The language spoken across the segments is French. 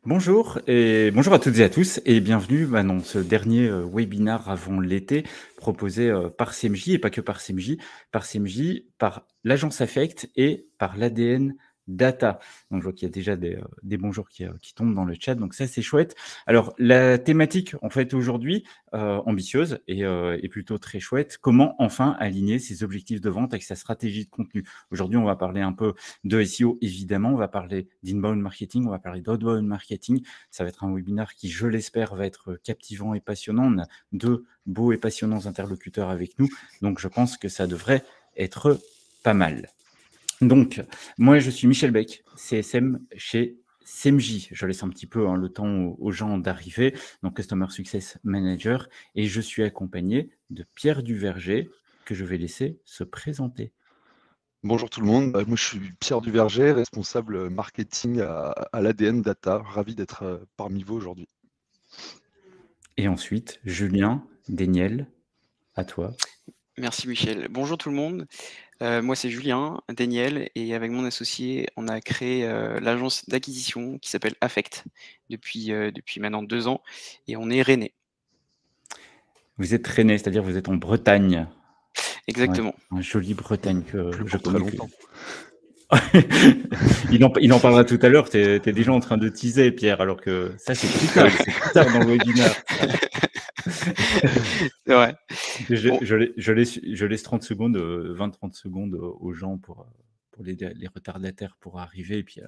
Bonjour et bonjour à toutes et à tous et bienvenue dans ce dernier webinar avant l'été proposé par CMJ et pas que par CMJ, par l'agence Affect et par l'ADN Data. Donc je vois qu'il y a déjà des bonjours qui tombent dans le chat, donc ça c'est chouette. Alors la thématique en fait aujourd'hui, ambitieuse et plutôt très chouette, comment enfin aligner ses objectifs de vente avec sa stratégie de contenu. Aujourd'hui on va parler un peu de SEO évidemment, on va parler d'inbound marketing, on va parler d'outbound marketing. Ça va être un webinaire qui, je l'espère, va être captivant et passionnant. On a deux beaux et passionnants interlocuteurs avec nous, donc je pense que ça devrait être pas mal. Donc, moi, je suis Michel Beck, CSM chez CMJ. Je laisse un petit peu le temps aux gens d'arriver, donc Customer Success Manager, et je suis accompagné de Pierre Duverger, que je vais laisser se présenter. Bonjour tout le monde, moi je suis Pierre Duverger, responsable marketing à l'ADN Data, ravi d'être parmi vous aujourd'hui. Et ensuite, Julien Desniel, à toi. Merci Michel. Bonjour tout le monde. Moi c'est Julien Desniel et avec mon associé, on a créé, l'agence d'acquisition qui s'appelle Affect depuis maintenant 2 ans et on est rennais. Vous êtes rennais, c'est-à-dire vous êtes en Bretagne. Ouais, Exactement. en jolie Bretagne que Plus je pour très connais que longtemps. il en parlera tout à l'heure. Tu es déjà en train de teaser Pierre, alors que ça c'est plus tard dans le webinaire ça. C'est vrai. Bon, Je laisse 30 secondes, 20-30 secondes aux gens pour les retardataires pour arriver et puis,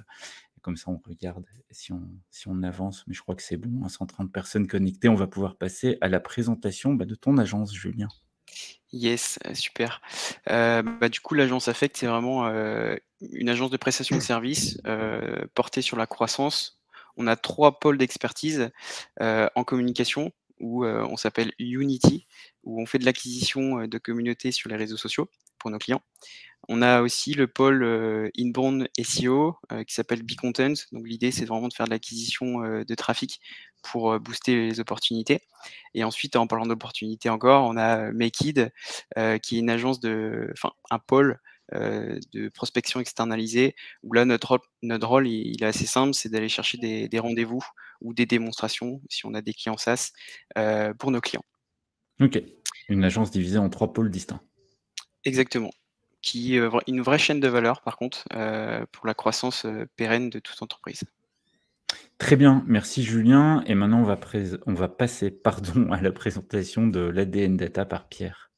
comme ça on regarde si on avance, mais je crois que c'est bon, 130 personnes connectées. On va pouvoir passer à la présentation, de ton agence, Julien. yes, super. Du coup l'agence Affect, c'est vraiment, une agence de prestation de services, portée sur la croissance. On a 3 pôles d'expertise, en communication où, on s'appelle Unity, où on fait de l'acquisition, de communautés sur les réseaux sociaux pour nos clients. On a aussi le pôle, inbound SEO, qui s'appelle BeContent. Donc l'idée, c'est vraiment de faire de l'acquisition, de trafic pour, booster les opportunités et ensuite, en parlant d'opportunités encore, on a Makeid, qui est une agence un pôle, de prospection externalisée où là, notre rôle, il est assez simple, c'est d'aller chercher des rendez-vous ou des démonstrations, si on a des clients SaaS, pour nos clients. OK. Une agence divisée en 3 pôles distincts. Exactement. Qui, une vraie chaîne de valeur par contre, pour la croissance, pérenne de toute entreprise. Très bien, merci Julien. Et maintenant, on va passer pardon, à la présentation de l'ADN Data par Pierre.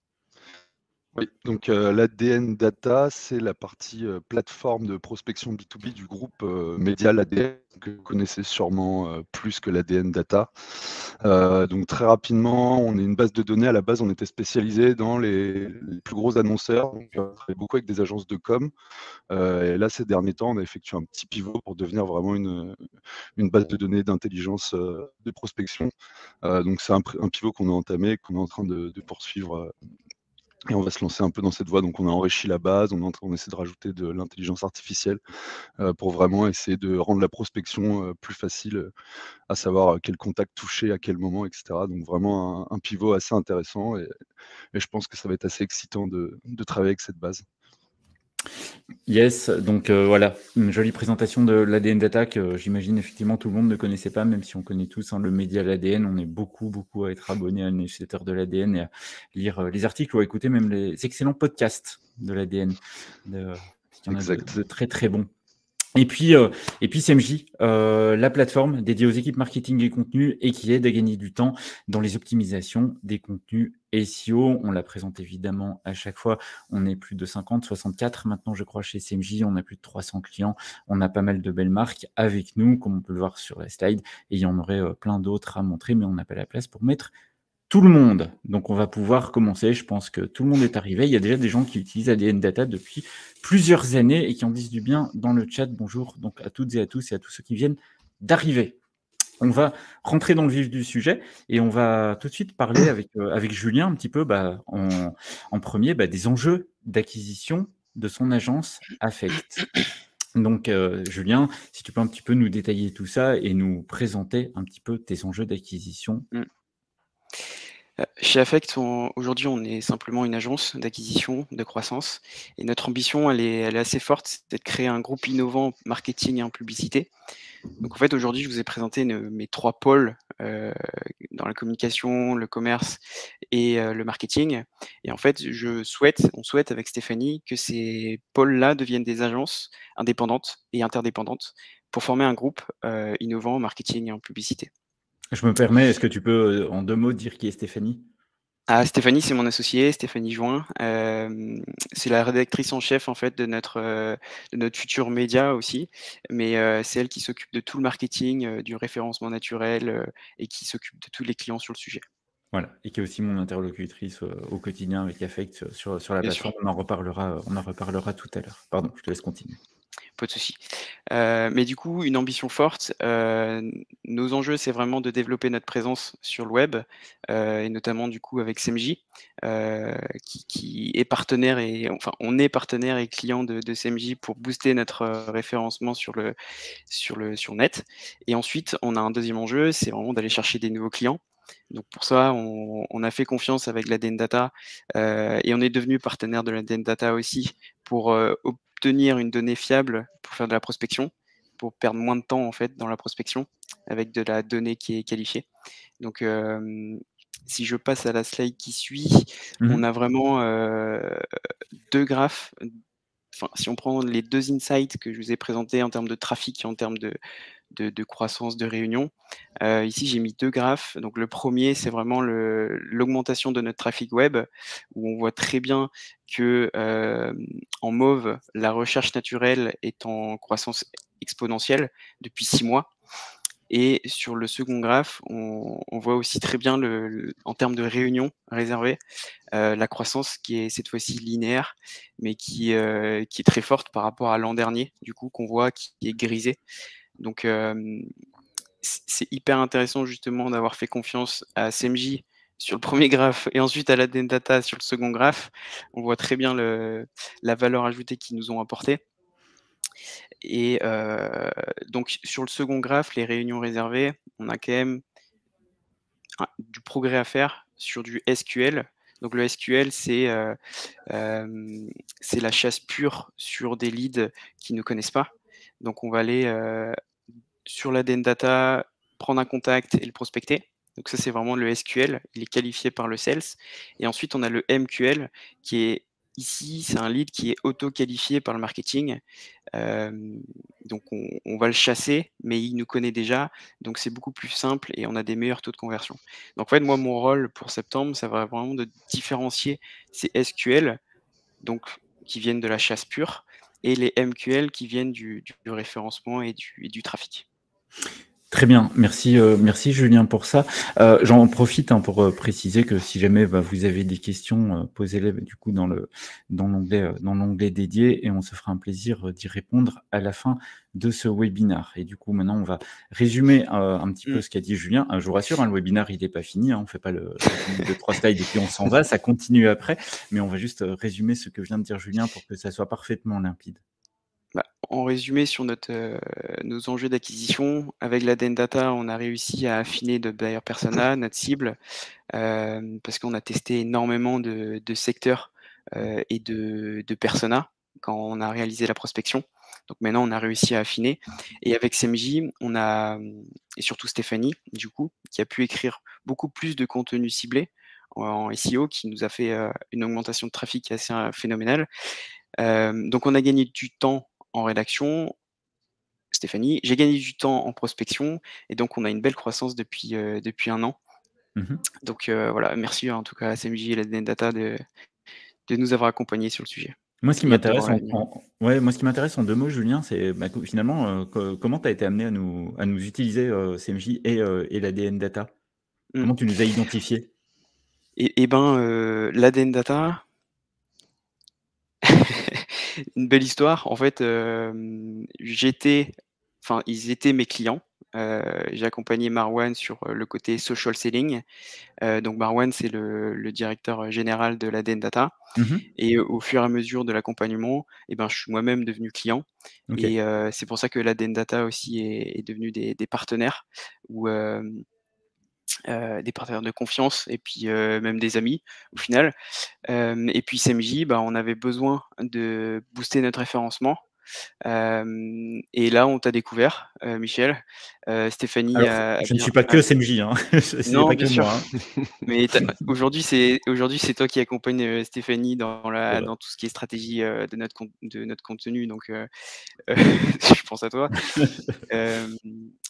Oui, donc l'ADN Data, c'est la partie plateforme de prospection B2B du groupe Média l'ADN, que vous connaissez sûrement plus que l'ADN Data. Donc très rapidement, on est une base de données. À la base, on était spécialisé dans les plus gros annonceurs, donc on travaille beaucoup avec des agences de com. Et là, ces derniers temps, on a effectué un petit pivot pour devenir vraiment une base de données d'intelligence de prospection. Donc c'est un pivot qu'on a entamé, qu'on est en train de poursuivre. Et on va se lancer un peu dans cette voie. Donc on a enrichi la base, on essaie de rajouter de l'intelligence artificielle pour vraiment essayer de rendre la prospection plus facile, à savoir quel contact toucher, à quel moment, etc. Donc vraiment un pivot assez intéressant et je pense que ça va être assez excitant de travailler avec cette base. Yes, donc voilà, une jolie présentation de l'ADN Data que j'imagine effectivement tout le monde ne connaissait pas, même si on connaît tous le média l'ADN. On est beaucoup à être abonné à une newsletter de l'ADN et à lire les articles ou à écouter même les excellents podcasts de l'ADN. Parce qu'il y en a Exact. de très bons. Et puis CMJ, la plateforme dédiée aux équipes marketing et contenu et qui aide à gagner du temps dans les optimisations des contenus SEO. On la présente évidemment à chaque fois. On est plus de 50, 64 maintenant, je crois, chez CMJ. On a plus de 300 clients. On a pas mal de belles marques avec nous, comme on peut le voir sur la slide. Et il y en aurait plein d'autres à montrer, mais on n'a pas la place pour mettre tout le monde. Donc, on va pouvoir commencer. Je pense que tout le monde est arrivé. Il y a déjà des gens qui utilisent ADN Data depuis plusieurs années et qui en disent du bien dans le chat. Bonjour donc à toutes et à tous ceux qui viennent d'arriver. On va rentrer dans le vif du sujet et on va tout de suite parler avec Julien un petit peu en premier des enjeux d'acquisition de son agence Affect. Donc, Julien, si tu peux un petit peu nous détailler tout ça et nous présenter un petit peu tes enjeux d'acquisition. Mmh. Chez Affect, aujourd'hui, on est simplement une agence d'acquisition, de croissance et notre ambition, elle est assez forte, c'est de créer un groupe innovant marketing et en publicité. Donc en fait, aujourd'hui, je vous ai présenté mes 3 pôles, dans la communication, le commerce et le marketing et en fait, on souhaite avec Stéphanie que ces pôles-là deviennent des agences indépendantes et interdépendantes pour former un groupe, innovant en marketing et en publicité. Je me permets, est-ce que tu peux, en 2 mots, dire qui est Stéphanie? Ah, Stéphanie, c'est mon associée, Stéphanie Join. C'est la rédactrice en chef, en fait, de notre futur média aussi. Mais, c'est elle qui s'occupe de tout le marketing, du référencement naturel, et qui s'occupe de tous les clients sur le sujet. Voilà, et qui est aussi mon interlocutrice, au quotidien avec Affect, sur la Bien sûr, plateforme. On en reparlera tout à l'heure. Pardon, je te laisse continuer. pas de souci. Mais du coup, une ambition forte, nos enjeux, c'est vraiment de développer notre présence sur le web, et notamment du coup avec CMJ, qui est partenaire et enfin, on est partenaire et client de CMJ pour booster notre, référencement sur le net et ensuite, on a un deuxième enjeu, c'est vraiment d'aller chercher des nouveaux clients. Donc pour ça, on a fait confiance avec l'ADN Data, et on est devenu partenaire de l'ADN Data aussi pour, obtenir une donnée fiable pour faire de la prospection, pour perdre moins de temps en fait dans la prospection avec de la donnée qui est qualifiée. Donc, si je passe à la slide qui suit, on Mmh. a vraiment, 2 graphes, enfin, si on prend les 2 insights que je vous ai présentés en termes de trafic et en termes de croissance de réunions, ici j'ai mis 2 graphes. Donc le premier, c'est vraiment l'augmentation de notre trafic web, où on voit très bien que, en mauve, la recherche naturelle est en croissance exponentielle depuis 6 mois. Et sur le second graphe, on voit aussi très bien en termes de réunions réservées, la croissance qui est cette fois-ci linéaire, mais qui est très forte par rapport à l'an dernier, du coup, qu'on voit qui est grisé. Donc, c'est hyper intéressant justement d'avoir fait confiance à CMJ sur le premier graphe et ensuite à l'ADN Data sur le second graphe. On voit très bien la valeur ajoutée qu'ils nous ont apportée et donc sur le second graphe, les réunions réservées, on a quand même du progrès à faire sur du SQL. Donc le SQL, c'est la chasse pure sur des leads qui ne connaissent pas. Donc on va aller, sur l'ADN Data, prendre un contact et le prospecter. Donc ça, c'est vraiment le SQL, il est qualifié par le sales et ensuite on a le MQL qui est ici, c'est un lead qui est auto-qualifié par le marketing. Donc on va le chasser, mais il nous connaît déjà, donc c'est beaucoup plus simple et on a des meilleurs taux de conversion. Donc en fait, moi, mon rôle pour septembre, ça va vraiment de différencier ces SQL, donc qui viennent de la chasse pure et les MQL qui viennent du référencement et du trafic. Très bien, merci Julien pour ça. J'en profite, hein, pour, préciser que si jamais, vous avez des questions, posez-les, du coup dans l'onglet dédié et on se fera un plaisir, d'y répondre à la fin de ce webinaire. Et du coup, maintenant, on va résumer, un petit peu Mmh. ce qu'a dit Julien. Je vous rassure, hein, le webinaire, il n'est pas fini, hein, on fait pas le résumé de 3 slides et puis on s'en va, ça continue après, mais on va juste, résumer ce que vient de dire Julien pour que ça soit parfaitement limpide. Bah, en résumé, sur nos enjeux d'acquisition, avec l'ADN Data, on a réussi à affiner notre buyer persona, notre cible, parce qu'on a testé énormément de secteurs, et de personas quand on a réalisé la prospection. Donc maintenant, on a réussi à affiner et avec CMJ, on a, et surtout Stéphanie, du coup, qui a pu écrire beaucoup plus de contenu ciblé en SEO, qui nous a fait, une augmentation de trafic assez, phénoménale. Donc on a gagné du temps en rédaction, Stéphanie. J'ai gagné du temps en prospection et donc on a une belle croissance depuis 1 an. Mmh. Donc voilà, merci en tout cas à CMJ et la Data de nous avoir accompagnés sur le sujet Moi, ce qui et hâte de m'intéresse voir l'avenir. moi, ce qui m'intéresse en 2 mots, Julien, c'est, co finalement, comment tu as été amené à nous utiliser, CMJ et l'ADN Data? Mmh Comment tu nous as identifiés? et ben, l'ADN Data, une belle histoire. En fait, ils étaient mes clients. J'ai accompagné Marwan sur, le côté social selling. Donc Marwan, c'est le directeur général de l'ADN Data Mmh. et au fur et à mesure de l'accompagnement et ben, je suis moi-même devenu client OK. et c'est pour ça que l'ADN Data aussi est devenu des partenaires où, des partenaires de confiance et puis même des amis au final. Et puis CMJ, bah, on avait besoin de booster notre référencement. Et là, on t'a découvert, Michel. Stéphanie Alors, a je ne bien suis pas a que SMJ, hein. C'est non, pas bien que sûr. moi, hein. Mais aujourd'hui, c'est toi qui accompagne, Stéphanie C'est vrai. dans tout ce qui est stratégie, de notre contenu donc je pense à toi. Hem,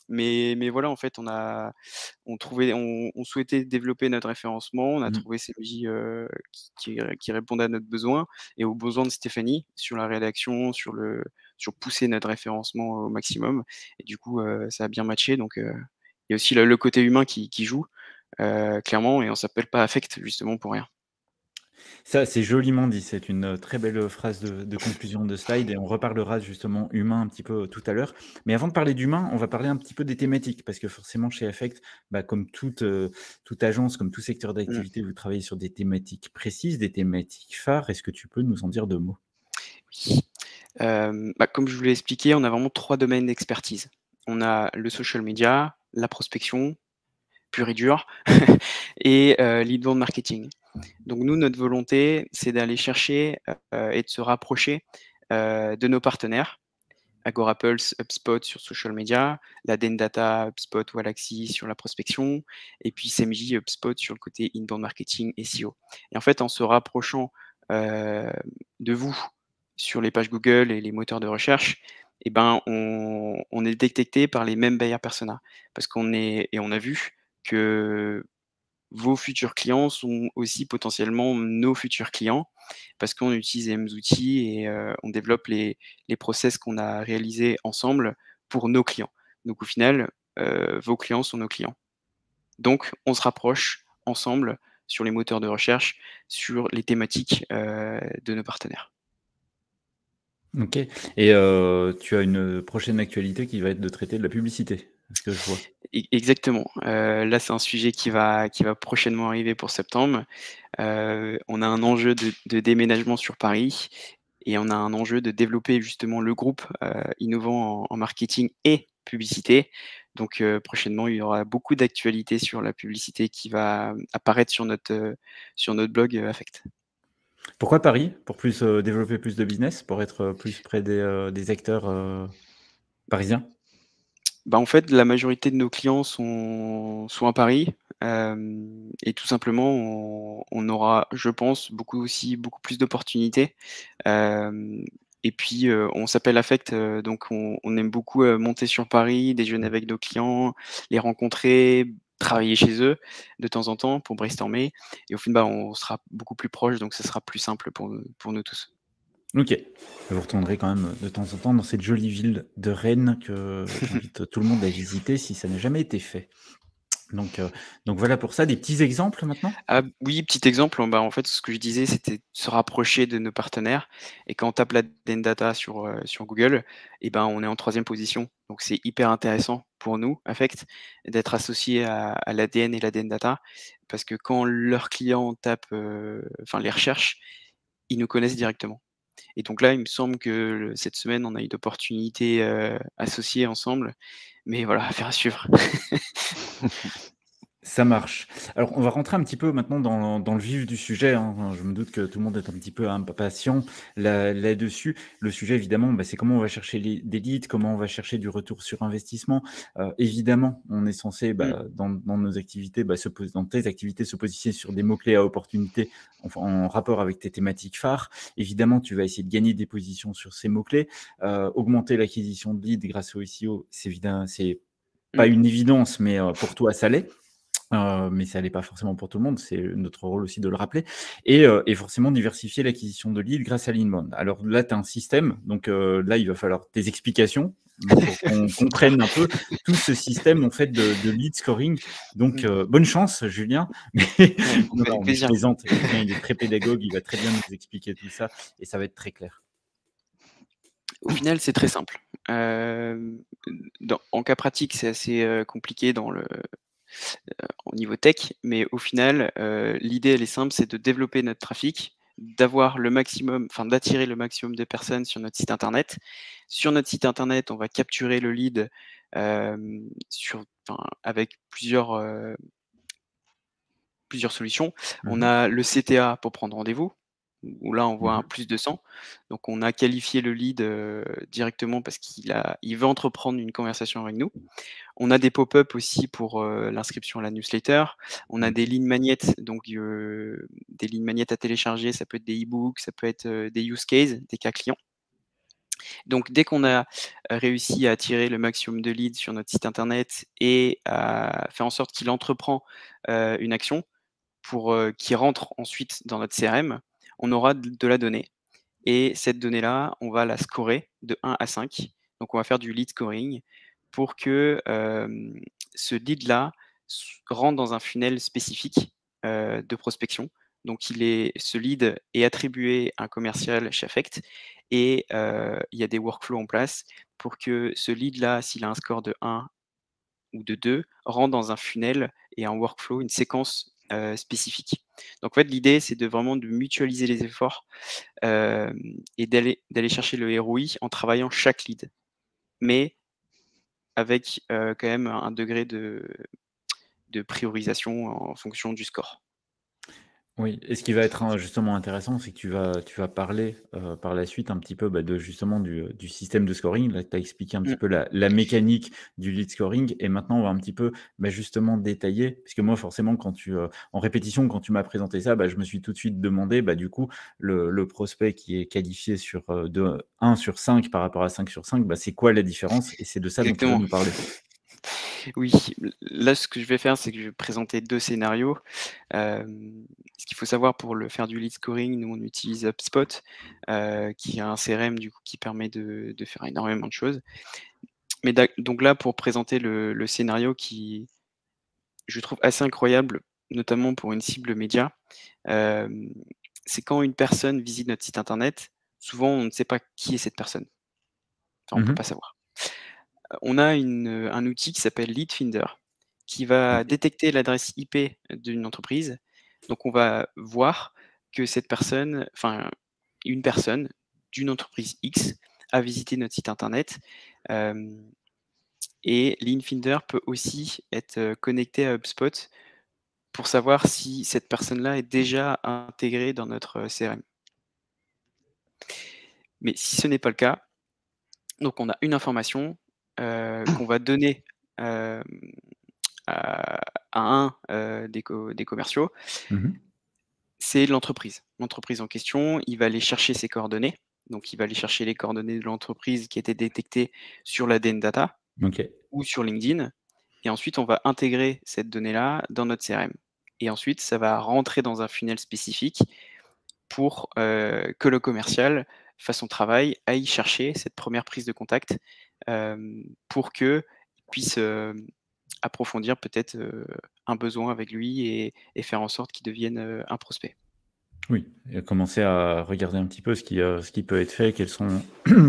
mais voilà, en fait, on souhaitait développer notre référencement. On a Mmh. trouvé CMJ, qui répondait à notre besoin et aux besoins de Stéphanie sur la rédaction, sur pousser notre référencement au maximum et du coup, ça a bien matché donc il y a aussi le côté humain qui joue, clairement et on s'appelle pas Affect justement pour rien. Ça, c'est joliment dit. C'est une, très belle, phrase de conclusion de slide et on reparlera justement humain un petit peu, tout à l'heure. Mais avant de parler d'humain, on va parler un petit peu des thématiques parce que forcément chez Affect, bah, comme toute agence, comme tout secteur Mmh. d'activité, vous travaillez sur des thématiques précises, des thématiques phares. Est-ce que tu peux nous en dire 2 mots? Oui. Bah, comme je vous l'ai expliqué, on a vraiment 3 domaines d'expertise. On a le social media, la prospection, pur et dur et l'inbound marketing. Donc nous, notre volonté, c'est d'aller chercher, et de se rapprocher, de nos partenaires, Agorapulse, HubSpot sur social media, l'ADN Data, HubSpot, Wallaxy sur la prospection et puis CMJ, HubSpot sur le côté inbound marketing, SEO. Et en fait, en se rapprochant, heu, de vous sur les pages Google et les moteurs de recherche et ben, on est détecté par les mêmes buyer persona. Parce on a vu que vos futurs clients sont aussi potentiellement nos futurs clients parce qu'on utilise les mêmes outils et on développe les process qu'on a réalisés ensemble pour nos clients. Donc au final, vos clients sont nos clients. Donc on se rapproche ensemble sur les moteurs de recherche, sur les thématiques, de nos partenaires. OK et tu as une, prochaine actualité qui va être de traiter de la publicité, à ce que je vois? Exactement, là c'est un sujet qui va prochainement arriver pour septembre. On a un enjeu de déménagement sur Paris et on a un enjeu de développer justement le groupe, innovant en marketing et publicité. Donc, prochainement, il y aura beaucoup d'actualités sur la publicité qui va apparaître sur notre blog, Affect. Pourquoi Paris? Pour plus, développer plus de business? Pour être, plus près des acteurs, parisiens? Bah, en fait, la majorité de nos clients sont à Paris, et tout simplement, on aura, je pense, beaucoup plus d'opportunités. Hem et puis, on s'appelle Affect, donc on aime beaucoup, monter sur Paris, déjeuner avec nos clients, les rencontrer, travailler chez eux de temps en temps pour brainstormer et au final, bah, on sera beaucoup plus proche, donc ce sera plus simple pour nous tous. OK. Vous retournerez quand même, de temps en temps dans cette jolie ville de Rennes que j'invite tout le monde à visiter si ça n'a jamais été fait. Donc heu, donc voilà pour ça. Des petits exemples maintenant? Ah oui, petit exemple, bah, en fait, ce que je disais, c'était se rapprocher de nos partenaires et quand on tape l'ADN Data sur Google et ben, on est en troisième position. Donc c'est hyper intéressant pour nous, Affect, d'être associés à l'ADN et l'ADN Data parce que quand leurs clients tapent, enfin les recherches, ils nous connaissent directement et donc là, il me semble que cette semaine, on a eu d'opportunités, associées ensemble, mais voilà, affaire à suivre. Ça marche. Alors, on va rentrer un petit peu maintenant dans le vif du sujet, hein. Je me doute que tout le monde est un petit peu impatient là-dessus. Le sujet, évidemment, bah, c'est comment on va chercher des leads, comment on va chercher du retour sur investissement. Évidemment, on est censé, Mmh, bah, dans nos activités, bah, dans tes activités, se positionner sur des mots-clés à opportunité en rapport avec tes thématiques phares. Évidemment, tu vas essayer de gagner des positions sur ces mots-clés. Augmenter l'acquisition de leads grâce au SEO, c'est évident, c'est pas mmh. une évidence, mais pour toi, ça l'est. Mais ça l'est pas forcément pour tout le monde, c'est notre rôle aussi de le rappeler et forcément diversifier l'acquisition de leads grâce à l'inbound. Alors là, tu as un système, donc là, il va falloir des explications, pour qu'on C'est comprenne clair. un peu tout ce système en fait de lead scoring. Donc Mmh. bonne chance Julien, mais non, Avec non, mais je plaisir. plaisante. Julien, il est très pédagogue, il va très bien nous expliquer tout ça et ça va être très clair. Au final, c'est très simple. En cas pratique, c'est assez, compliqué au niveau tech, mais au final, l'idée, elle est simple, c'est de développer notre trafic, d'avoir le maximum enfin, d'attirer le maximum de personnes sur notre site internet. Sur notre site internet, on va capturer le lead, avec plusieurs, plusieurs solutions. On Mmh. a le CTA pour prendre rendez-vous, où là, on voit un Mmh. plus 200. Donc on a qualifié le lead, directement parce il veut entreprendre une conversation avec nous. On a des pop-up aussi pour, l'inscription à la newsletter. On a des OK. lignes magnets, donc des lignes magnets à télécharger. Ça peut être des e-books, ça peut être, des use cases, des cas clients. Donc dès qu'on a, réussi à attirer le maximum de leads sur notre site internet et à faire en sorte qu'il entreprend, une action pour, qu'il rentre ensuite dans notre CRM, on aura de la donnée et cette donnée-là, on va la scorer de 1 à 5. Donc on va faire du lead scoring pour que, ce lead-là rentre dans un funnel spécifique, de prospection. Donc ce lead est attribué à un commercial chez Affect et il y a des workflows en place pour que ce lead-là, s'il a un score de 1 ou de 2, rentre dans un funnel et un workflow, une séquence, spécifique. Donc en fait, l'idée, c'est de mutualiser les efforts, et d'aller chercher le ROI en travaillant chaque lead, mais avec, quand même un degré de priorisation en fonction du score. Oui, et ce qui va être, justement intéressant, c'est que tu vas parler, par la suite un petit peu, bah, de justement du système de scoring. Là, tu as expliqué un petit Mmh, peu la mécanique du lead scoring et maintenant on va un petit peu, bah, justement détailler puisque moi forcément en répétition, quand tu m'as présenté ça, bah, je me suis tout de suite demandé, bah, du coup, le prospect qui est qualifié de 1 sur 5 par rapport à 5 sur 5, bah, c'est quoi la différence? Et c'est de ça dont tu vas exactement. nous parler. Oui, là, ce que je vais faire, c'est que je vais présenter 2 scénarios. Ce qu'il faut savoir pour faire du lead scoring, nous, on utilise HubSpot, qui est un CRM, du coup, qui permet de faire énormément de choses. Mais donc là, pour présenter le scénario qui, je trouve assez incroyable, notamment pour une cible média, hem, c'est quand une personne visite notre site internet, souvent, on ne sait pas qui est cette personne. Enfin, on ne peut Mmh. pas savoir. On a un outil qui s'appelle Leadfinder, qui va OK. détecter l'adresse IP d'une entreprise. Donc on va voir que cette personne, enfin une personne d'une entreprise X a visité notre site internet, hem et Leadfinder peut aussi être, connecté à HubSpot pour savoir si cette personne-là est déjà intégrée dans notre, CRM. Mais si ce n'est pas le cas, donc on a une information, qu'on va donner, hem à un, des commerciaux, Mmh. c'est l'entreprise. L'entreprise en question, il va aller chercher ses coordonnées. Donc il va aller chercher les coordonnées de l'entreprise qui étaient détectées sur l'ADN Data OK. ou sur LinkedIn et ensuite on va intégrer cette donnée-là dans notre CRM et ensuite ça va rentrer dans un funnel spécifique pour, que le commercial fasse son travail, aille chercher cette première prise de contact, pour qu'il puisse, approfondir peut-être, un besoin avec lui et faire en sorte qu'il devienne, un prospect. Oui, et commencer à regarder un petit peu ce qui peut être fait, quels sont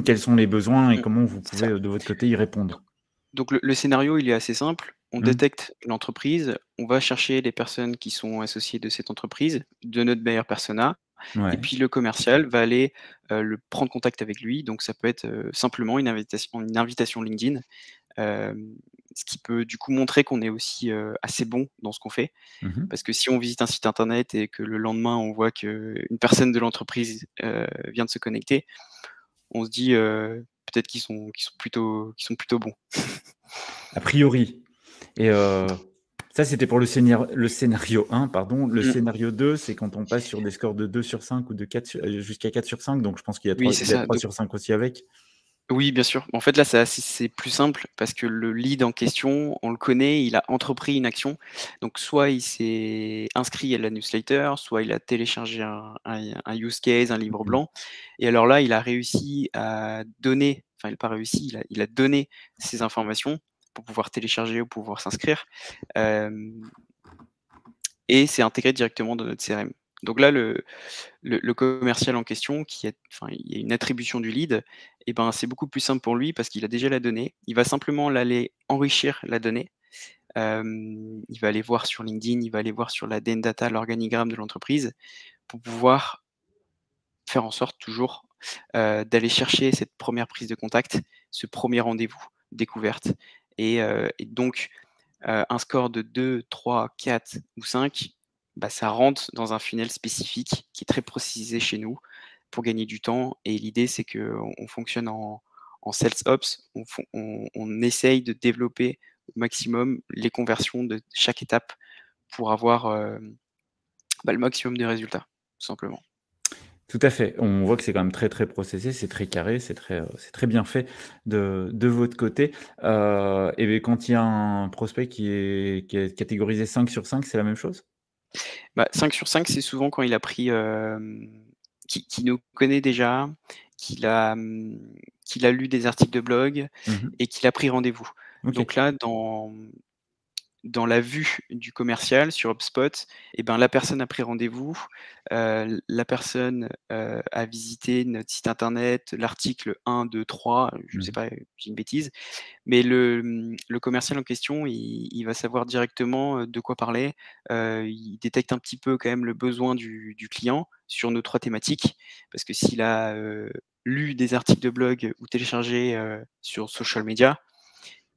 quels sont les besoins et Mmh, comment vous c'est pouvez, ça. de votre côté, y répondre. Donc le scénario, il est assez simple. On Mmh. détecte l'entreprise, on va chercher les personnes qui sont associées de cette entreprise, de notre buyer persona et Ouais. puis le commercial va aller, le prendre contact avec lui. Donc ça peut être, simplement une invitation LinkedIn, hem, ce qui peut du coup montrer qu'on est aussi, assez bon dans ce qu'on fait. Mmh. Parce que si on visite un site internet et que le lendemain on voit qu'une personne de l'entreprise, vient de se connecter, on se dit, peut-être qu'ils sont plutôt bons. A priori et ça, c'était pour le scénario 1, pardon. Le Mmh. scénario 2, c'est quand on passe sur des scores de 2 sur 5 ou de 4 jusqu'à 4 sur 5, donc je pense qu'il y a Oui, 3 c'est il y a ça. 3 Donc sur 5 aussi avec? oui, bien sûr. En fait, là, c'est plus simple parce que le lead en question, on le connaît, il a entrepris une action. Donc soit il s'est inscrit à la newsletter, soit il a téléchargé un use case, un livre Mmh. blanc et alors là, il a réussi à donner, enfin, il a pas réussi, il a donné ces informations pour pouvoir télécharger ou pouvoir s'inscrire, hem et c'est intégré directement dans notre CRM. Donc là, le commercial en question enfin, il y a une attribution du lead et ben, c'est beaucoup plus simple pour lui parce qu'il a déjà la donnée. Il va simplement l'aller enrichir la donnée. Il va aller voir sur LinkedIn, il va aller voir sur l'ADN Data, l'organigramme de l'entreprise pour pouvoir faire en sorte toujours, d'aller chercher cette première prise de contact, ce premier rendez-vous découverte et donc un score de 2, 3, 4 ou 5. ça rentre dans un funnel spécifique qui est très précisé chez nous pour gagner du temps. Et l'idée, c'est qu'on fonctionne en sales ops. On essaye de développer au maximum les conversions de chaque étape pour avoir le maximum de résultats, tout simplement. Tout à fait. On voit que c'est quand même très, très processé, c'est très carré, c'est très bien fait de votre côté. Et beh, quand il y a un prospect qui est catégorisé 5 sur 5, c'est la même chose? 5 sur 5, c'est souvent quand il a pris, qui nous connaît déjà, qu'il a lu des articles de blog Mmh. et qu'il a pris rendez-vous. OK. Donc là, dans la vue du commercial sur HubSpot, la personne a pris rendez-vous, la personne, a visité notre site internet, l'article 1, 2, 3, je ne sais Mmh. pas, j'ai une bêtise, mais le commercial en question, il va savoir directement, de quoi parler. Il détecte un petit peu quand même le besoin du client sur nos 3 thématiques. Parce que s'il a, lu des articles de blog ou téléchargé, sur social media,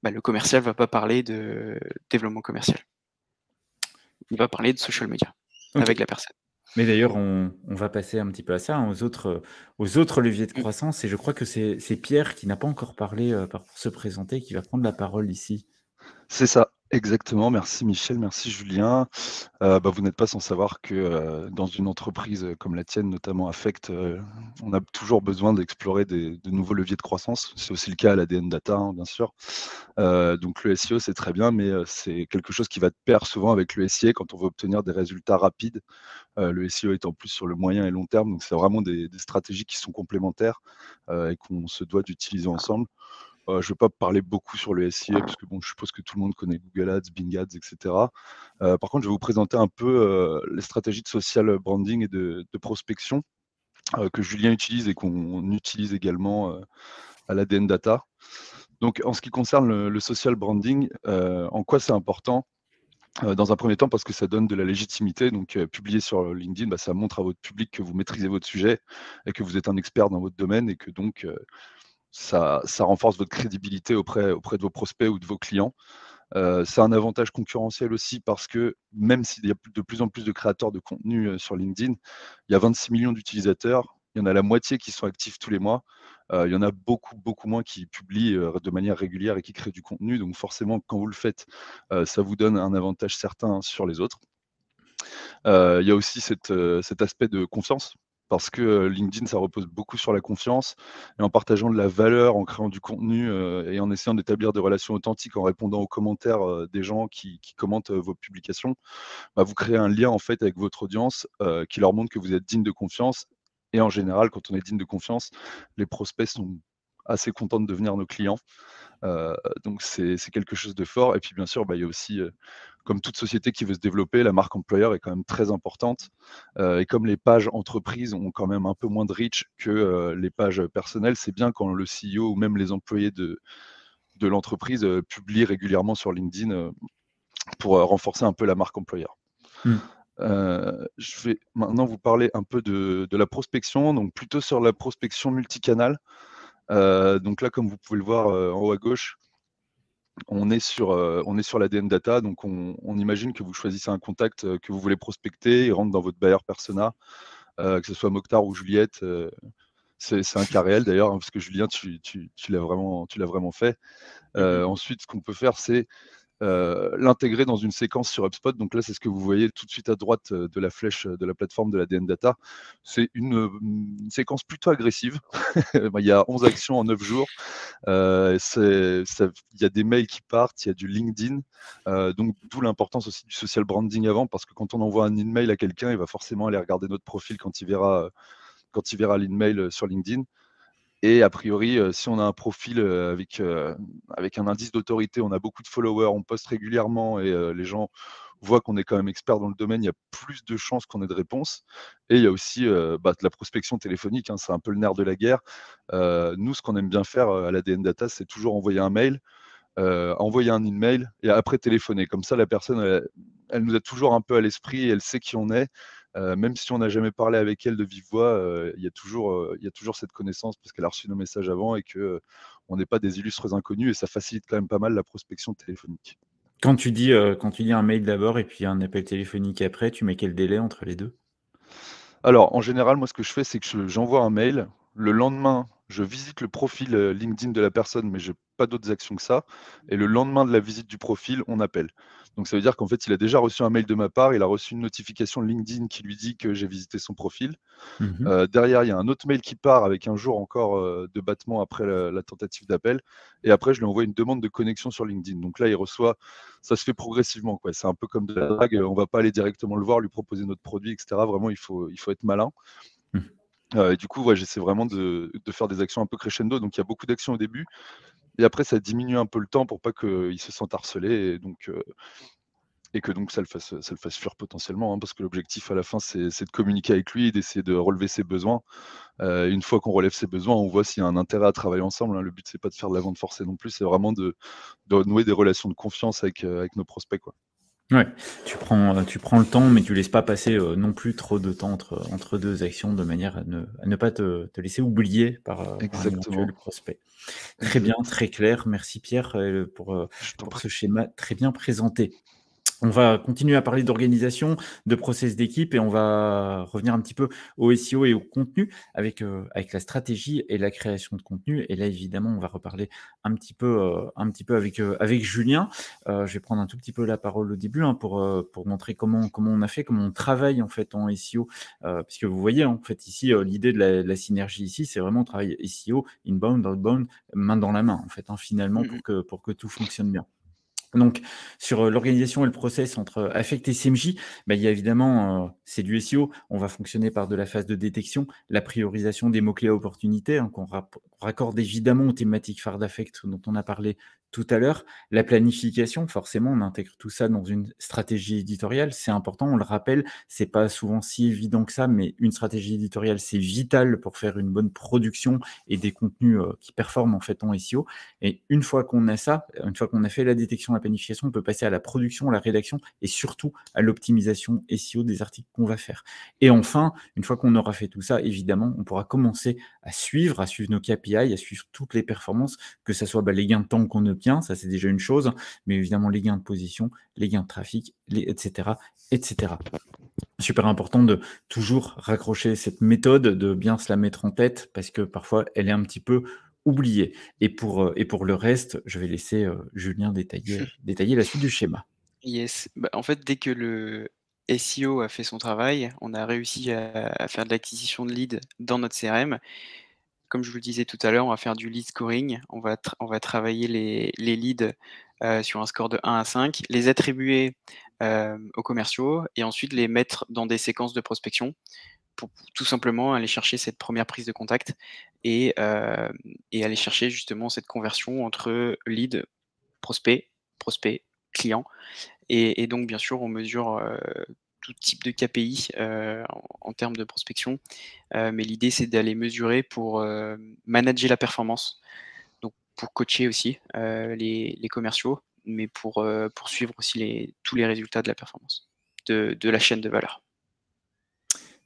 le commercial va pas parler de développement commercial. Il va parler de social media OK. avec la personne. Mais d'ailleurs, on va passer un petit peu à ça, hein, aux autres leviers de Mmh. croissance et je crois que c'est Pierre qui n'a pas encore parlé, pour se présenter, qui va prendre la parole ici. C'est ça, exactement. Merci Michel, merci Julien. Vous n'êtes pas sans savoir que, dans une entreprise, comme la tienne, notamment Affect, on a toujours besoin d'explorer de nouveaux leviers de croissance. C'est aussi le cas à l'ADN Data, hein, bien sûr. Donc le SEO, c'est très bien, mais c'est quelque chose qui va de pair souvent avec le SIA quand on veut obtenir des résultats rapides. Le SEO étant plus sur le moyen et long terme, donc c'est vraiment des stratégies qui sont complémentaires, et qu'on se doit d'utiliser ensemble. Je ne vais pas parler beaucoup sur le SIA parce que bon, je suppose que tout le monde connaît Google Ads, Bing Ads et cetera. Par contre, je vais vous présenter un peu, les stratégies de social branding et de prospection, que Julien utilise et qu'on utilise également, à l'ADN Data. Donc en ce qui concerne le social branding, en quoi c'est important? Dans un premier temps parce que ça donne de la légitimité, donc publier sur LinkedIn, ça montre à votre public que vous maîtrisez votre sujet et que vous êtes un expert dans votre domaine et que donc ça renforce votre crédibilité auprès de vos prospects ou de vos clients. C'est un avantage concurrentiel aussi parce que même s'il y a de plus en plus de créateurs de contenu, sur LinkedIn, il y a 26 millions d'utilisateurs, il y en a la moitié qui sont actifs tous les mois. Il y en a beaucoup, beaucoup moins qui publient, de manière régulière et qui créent du contenu. Donc forcément, quand vous le faites, ça vous donne un avantage certain sur les autres. Il y a aussi cet aspect de confiance parce que, LinkedIn, ça repose beaucoup sur la confiance et en partageant de la valeur, en créant du contenu, et en essayant d'établir des relations authentiques, en répondant aux commentaires, des gens qui commentent, vos publications, vous créez un lien, en fait, avec votre audience, qui leur montre que vous êtes digne de confiance et en général, quand on est digne de confiance, les prospects sont assez contents de devenir nos clients. Donc c'est quelque chose de fort et puis bien sûr, il y a aussi, comme toute société qui veut se développer, la marque employeur est quand même très importante, et comme les pages entreprises ont quand même un peu moins de reach que, les pages personnelles, c'est bien quand le CEO ou même les employés de l'entreprise, publient régulièrement sur LinkedIn, pour, renforcer un peu la marque employeur. Mmh. Je vais maintenant vous parler un peu de la prospection, donc plutôt sur la prospection multicanal. Donc là, comme vous pouvez le voir, en haut à gauche, on est sur l'ADN Data, donc on imagine que vous choisissez un contact, que vous voulez prospecter, il rentre dans votre buyer persona, que ce soit Mokhtar ou Juliette, c'est un cas réel d'ailleurs, hein, parce que Julien, tu l'as vraiment fait. Mmh. Ensuite, ce qu'on peut faire, c'est l'intégrer dans une séquence sur HubSpot. Donc là, c'est ce que vous voyez tout de suite à droite, de la flèche, de la plateforme de l'ADN Data. C'est une séquence plutôt agressive. Il y a 11 actions en 9 jours. Il y a des mails qui partent, il y a du LinkedIn, donc d'où l'importance aussi du social branding avant, parce que quand on envoie un email à quelqu'un, il va forcément aller regarder notre profil quand il verra l'email, sur LinkedIn. Et a priori, si on a un profil, avec un indice d'autorité, on a beaucoup de followers, on poste régulièrement et les gens voient qu'on est quand même expert dans le domaine, il y a plus de chances qu'on ait de réponses. Et il y a aussi, de la prospection téléphonique, hein, c'est un peu le nerf de la guerre. Nous, ce qu'on aime bien faire, à l'ADN Data, c'est toujours envoyer un mail, envoyer un email et après téléphoner. Comme ça, la personne, elle nous a toujours un peu à l'esprit et elle sait qui on est. Même si on n'a jamais parlé avec elle de vive voix, il y a toujours cette connaissance parce qu'elle a reçu nos messages avant et que, on n'est pas des illustres inconnus et ça facilite quand même pas mal la prospection téléphonique. Quand tu dis un mail d'abord et puis un appel téléphonique après, tu mets quel délai entre les 2? Alors, en général, moi, ce que je fais, c'est que j'envoie un mail. Le lendemain, je visite le profil LinkedIn de la personne, mais j'ai pas d'autres actions que ça. Et le lendemain de la visite du profil, on appelle. Donc, ça veut dire qu'en fait, il a déjà reçu un mail de ma part. Il a reçu une notification LinkedIn qui lui dit que j'ai visité son profil. Derrière, il y a un autre mail qui part avec un jour encore de battement après la tentative d'appel. Et après, je lui envoie une demande de connexion sur LinkedIn. Donc là, il reçoit, ça se fait progressivement, quoi. C'est un peu comme de la drague. On va pas aller directement le voir, lui proposer notre produit, etc. Vraiment, il faut être malin. Mmh. Et du coup, ouais, j'essaie vraiment de faire des actions un peu crescendo. Donc il y a beaucoup d'actions au début. Et après, ça diminue un peu le temps pour pas qu'il se sente harcelé. Et que donc ça le fasse fuir potentiellement, hein, parce que l'objectif à la fin, c'est de communiquer avec lui, d'essayer de relever ses besoins. Une fois qu'on relève ses besoins, on voit s'il y a un intérêt à travailler ensemble, hein. Le but, c'est pas de faire de la vente forcée non plus, c'est vraiment de nouer des relations de confiance avec nos prospects, quoi. Ouais, tu prends le temps, mais tu laisses pas passer, non plus trop de temps entre 2 actions de manière à ne pas te laisser oublier par un éventuel Exactement, prospect. Très bien, exact. très clair. Merci Pierre, Je t'en pour prie. ce schéma très bien présenté. On va continuer à parler d'organisation, de process d'équipe et on va revenir un petit peu au SEO et au contenu avec la stratégie et la création de contenu. Et là, évidemment, on va reparler un petit peu avec Julien. Je vais prendre un tout petit peu la parole au début, hein, pour montrer comment on a fait, comment on travaille en fait en SEO. Puisque vous voyez, en fait, ici, l'idée de la synergie ici, c'est vraiment travailler SEO, inbound, outbound, main dans la main, en fait, hein, finalement, Mmh. pour que tout fonctionne bien. Donc, sur l'organisation et le process entre Affect et CMJ, bah, il y a évidemment, c'est du SEO. On va fonctionner par de la phase de détection, la priorisation des mots-clés à opportunité, hein, qu'on raccorde évidemment aux thématiques phares d'Affect dont on a parlé tout à l'heure. La planification, forcément, on intègre tout ça dans une stratégie éditoriale. C'est important, on le rappelle, c'est pas souvent si évident que ça, mais une stratégie éditoriale, c'est vital pour faire une bonne production et des contenus qui performent en fait en SEO. Et une fois qu'on a ça, une fois qu'on a fait la détection, la planification, on peut passer à la production, la rédaction et surtout à l'optimisation SEO des articles qu'on va faire. Et enfin, une fois qu'on aura fait tout ça, évidemment, on pourra commencer à suivre nos KPI, à suivre toutes les performances, que ce soit les gains de temps qu'on obtient, ça c'est déjà une chose, mais évidemment les gains de position, les gains de trafic, etc., etc. Super important de toujours raccrocher cette méthode, de bien se la mettre en tête parce que parfois elle est un petit peu oubliée. Et pour le reste, je vais laisser Julien détailler la suite du schéma. Yes. Bah, en fait, dès que le SEO a fait son travail, on a réussi à faire de l'acquisition de leads dans notre CRM. Comme je vous le disais tout à l'heure, on va faire du lead scoring. On va travailler les leads, sur un score de 1 à 5, les attribuer, aux commerciaux et ensuite les mettre dans des séquences de prospection pour tout simplement aller chercher cette première prise de contact et aller chercher justement cette conversion entre lead, prospect, prospect, client et donc bien sûr on mesure, tout type de KPI, en termes de prospection. Mais l'idée, c'est d'aller mesurer pour, manager la performance, donc pour coacher aussi, les commerciaux, mais pour suivre aussi tous les résultats de la performance, de la chaîne de valeur.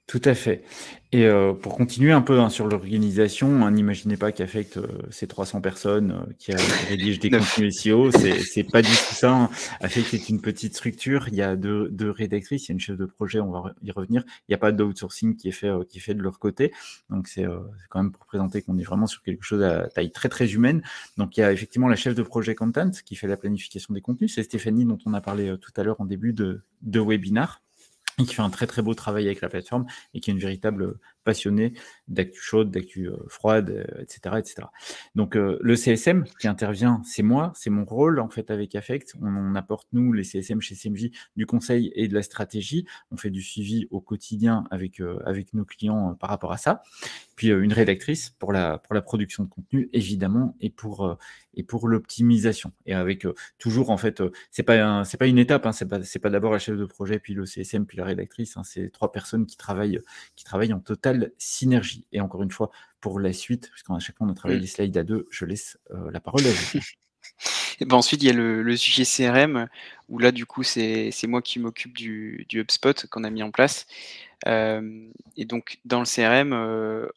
Tout à fait. Et pour continuer un peu, hein, sur l'organisation, hein, n'imaginez pas qu'Affect, c'est 300 personnes, qui rédigent des 9. contenus SEO, c'est pas du tout ça, hein. Affect est une petite structure, il y a 2 rédactrices, il y a une chef de projet, on va y revenir. Il y a pas d'outsourcing qui est fait de leur côté. Donc c'est quand même pour présenter qu'on est vraiment sur quelque chose à taille très, très humaine. Donc il y a effectivement la chef de projet content qui fait la planification des contenus. C'est Stéphanie dont on a parlé, tout à l'heure en début de webinar. Et qui fait un très très beau travail avec la plateforme et qui est une véritable passionnée d'actu chaude, d'actu froide, etc., etc. Donc le CSM qui intervient, c'est moi, c'est mon rôle en fait avec Affect. On apporte nous les CSM chez CMJ du conseil et de la stratégie. On fait du suivi au quotidien avec nos clients par rapport à ça. Puis une rédactrice pour la production de contenu évidemment et pour l'optimisation et avec toujours en fait c'est pas une étape, hein, c'est pas d'abord la chef de projet puis le CSM puis la rédactrice, hein, c'est 3 personnes qui travaillent en totale synergie. Et encore une fois pour la suite, puisqu'à chaque fois on a travaillé Mmh. les slides à 2, je laisse la parole à Julien. Et ben ensuite, il y a le sujet CRM où là, du coup, c'est moi qui m'occupe du HubSpot qu'on a mis en place. Et donc dans le CRM,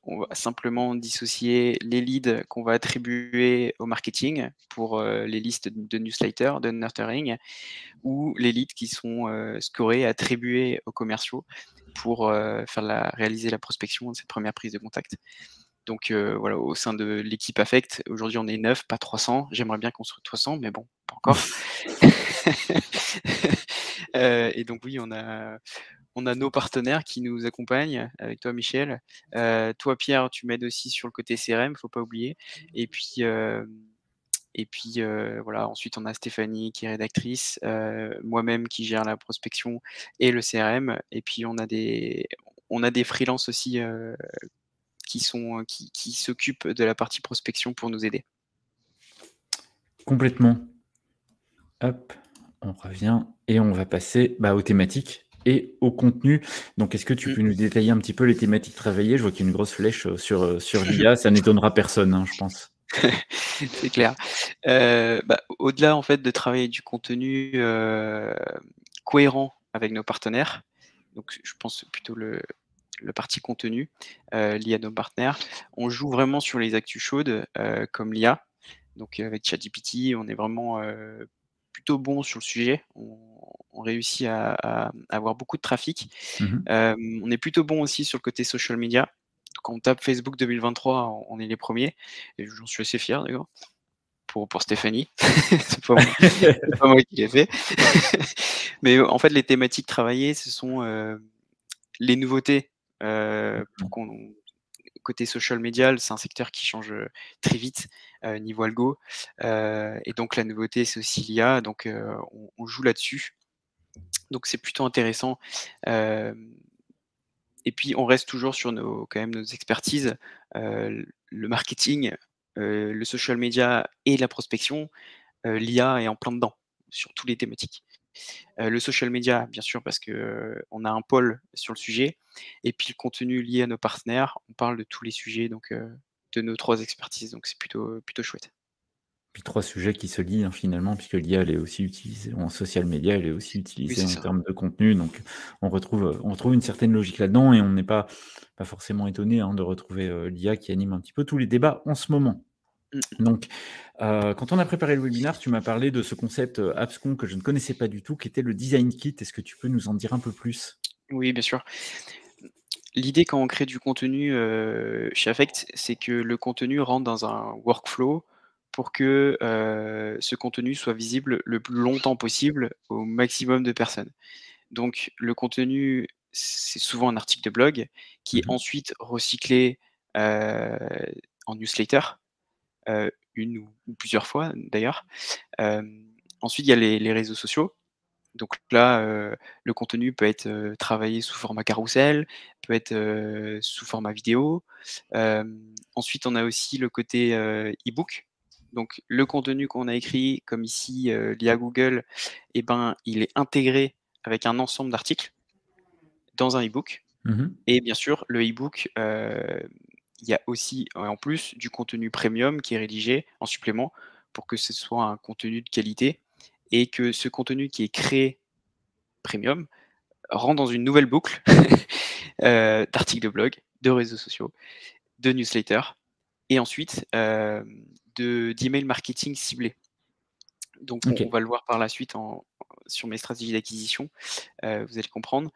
on va simplement dissocier les leads qu'on va attribuer au marketing pour, les listes de newsletters, de nurturing, ou les leads qui sont, scorés, attribués aux commerciaux pour, réaliser la prospection de cette première prise de contact. Donc voilà, au sein de l'équipe Affect, aujourd'hui on est 9, pas 300. J'aimerais bien qu'on soit 300, mais bon, pas encore. Et donc oui, on a nos partenaires qui nous accompagnent, avec toi Michel. Toi Pierre, tu m'aides aussi sur le côté CRM, faut pas oublier. Et puis, voilà, ensuite on a Stéphanie qui est rédactrice, moi-même qui gère la prospection et le CRM. Et puis on a des freelances aussi, qui s'occupent de la partie prospection pour nous aider. Complètement. Hop, on revient et on va passer aux thématiques et au contenu. Donc, est-ce que tu peux nous détailler un petit peu les thématiques travaillées? Je vois qu'il y a une grosse flèche sur l'IA, ça n'étonnera personne, hein, je pense. C'est clair. Au-delà en fait de travailler du contenu cohérent avec nos partenaires, donc je pense plutôt le parti contenu lié à nos partenaires, on joue vraiment sur les actus chaudes comme l'IA. Donc avec ChatGPT, on est vraiment plutôt bon sur le sujet. On réussit à avoir beaucoup de trafic. On est plutôt bon aussi sur le côté social media. Quand on tape Facebook 2023, on est les premiers. Et j'en suis assez fier d'ailleurs. Pour Stéphanie. C'est pas moi qui l'ai fait. Mais en fait, les thématiques travaillées, ce sont les nouveautés. Côté social media, c'est un secteur qui change très vite niveau algo. Et donc la nouveauté, c'est aussi l'IA. Donc on joue là-dessus. Donc c'est plutôt intéressant. Et puis on reste toujours sur quand même nos expertises, le marketing, le social media et la prospection. L'IA est en plein dedans, sur toutes les thématiques. Le social media, bien sûr, parce qu'on a un pôle sur le sujet. Et puis le contenu lié à nos partenaires, on parle de tous les sujets, donc de nos 3 expertises. Donc c'est plutôt chouette. Puis 3 sujets qui se lient, hein, finalement, puisque l'IA, elle est aussi utilisée en social media, elle est aussi utilisée en termes de contenu. Donc on retrouve une certaine logique là-dedans et on n'est pas forcément étonné, hein, de retrouver l'IA qui anime un petit peu tous les débats en ce moment. Donc, quand on a préparé le webinaire, tu m'as parlé de ce concept abscon que je ne connaissais pas du tout, qui était le design kit. Est-ce que tu peux nous en dire un peu plus? Oui, bien sûr. L'idée quand on crée du contenu chez Affect, c'est que le contenu rentre dans un workflow pour que ce contenu soit visible le plus longtemps possible au maximum de personnes. Donc le contenu, c'est souvent un article de blog qui est ensuite recyclé en newsletter, une ou plusieurs fois d'ailleurs. Ensuite, il y a les réseaux sociaux. Donc là, le contenu peut être travaillé sous format carrousel, peut être sous format vidéo. Ensuite, on a aussi le côté e-book. Donc le contenu qu'on a écrit, comme ici lié à Google, il est intégré avec un ensemble d'articles dans un e-book. Et bien sûr, le e-book, il y a aussi en plus du contenu premium qui est rédigé en supplément pour que ce soit un contenu de qualité et que ce contenu qui est créé premium rentre dans une nouvelle boucle d'articles de blog, de réseaux sociaux, de newsletters et ensuite d'email marketing ciblé. Donc on va le voir par la suite sur mes stratégies d'acquisition, vous allez comprendre.